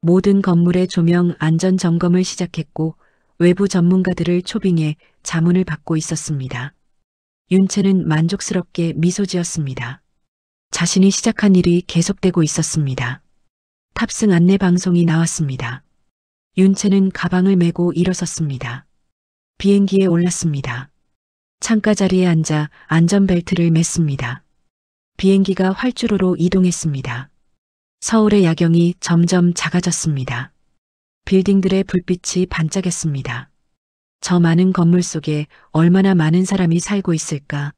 모든 건물의 조명 안전 점검을 시작했고 외부 전문가들을 초빙해 자문을 받고 있었습니다. 윤채는 만족스럽게 미소 지었습니다. 자신이 시작한 일이 계속되고 있었습니다. 탑승 안내 방송이 나왔습니다. 윤채는 가방을 메고 일어섰습니다. 비행기에 올랐습니다. 창가 자리에 앉아 안전벨트를 맸습니다. 비행기가 활주로로 이동했습니다. 서울의 야경이 점점 작아졌습니다. 빌딩들의 불빛이 반짝였습니다. 저 많은 건물 속에 얼마나 많은 사람이 살고 있을까?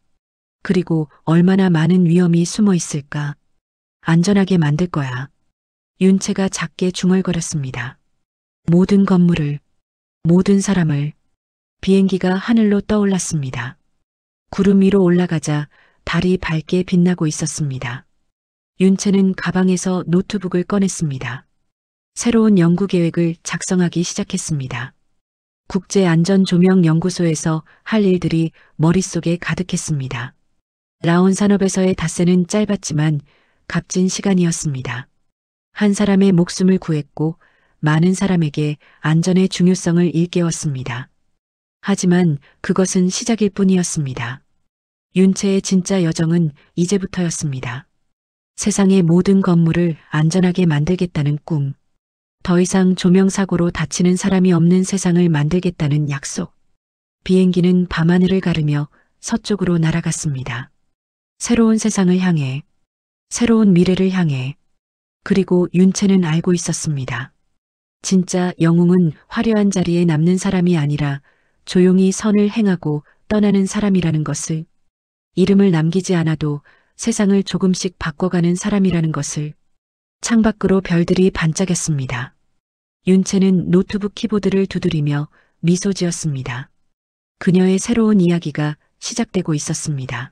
그리고 얼마나 많은 위험이 숨어 있을까? 안전하게 만들 거야. 윤채가 작게 중얼거렸습니다. 모든 건물을, 모든 사람을. 비행기가 하늘로 떠올랐습니다. 구름 위로 올라가자 달이 밝게 빛나고 있었습니다. 윤채는 가방에서 노트북을 꺼냈습니다. 새로운 연구 계획을 작성하기 시작했습니다. 국제안전조명연구소에서 할 일들이 머릿속에 가득했습니다. 라온 산업에서의 닷새는 짧았지만 값진 시간이었습니다. 한 사람의 목숨을 구했고 많은 사람에게 안전의 중요성을 일깨웠습니다. 하지만 그것은 시작일 뿐이었습니다. 윤채의 진짜 여정은 이제부터였습니다. 세상의 모든 건물을 안전하게 만들겠다는 꿈. 더 이상 조명사고로 다치는 사람이 없는 세상을 만들겠다는 약속. 비행기는 밤하늘을 가르며 서쪽으로 날아갔습니다. 새로운 세상을 향해, 새로운 미래를 향해. 그리고 윤채는 알고 있었습니다. 진짜 영웅은 화려한 자리에 남는 사람이 아니라 조용히 선을 행하고 떠나는 사람이라는 것을, 이름을 남기지 않아도 세상을 조금씩 바꿔가는 사람이라는 것을. 창밖으로 별들이 반짝였습니다. 윤채는 노트북 키보드를 두드리며 미소 지었습니다. 그녀의 새로운 이야기가 시작되고 있었습니다.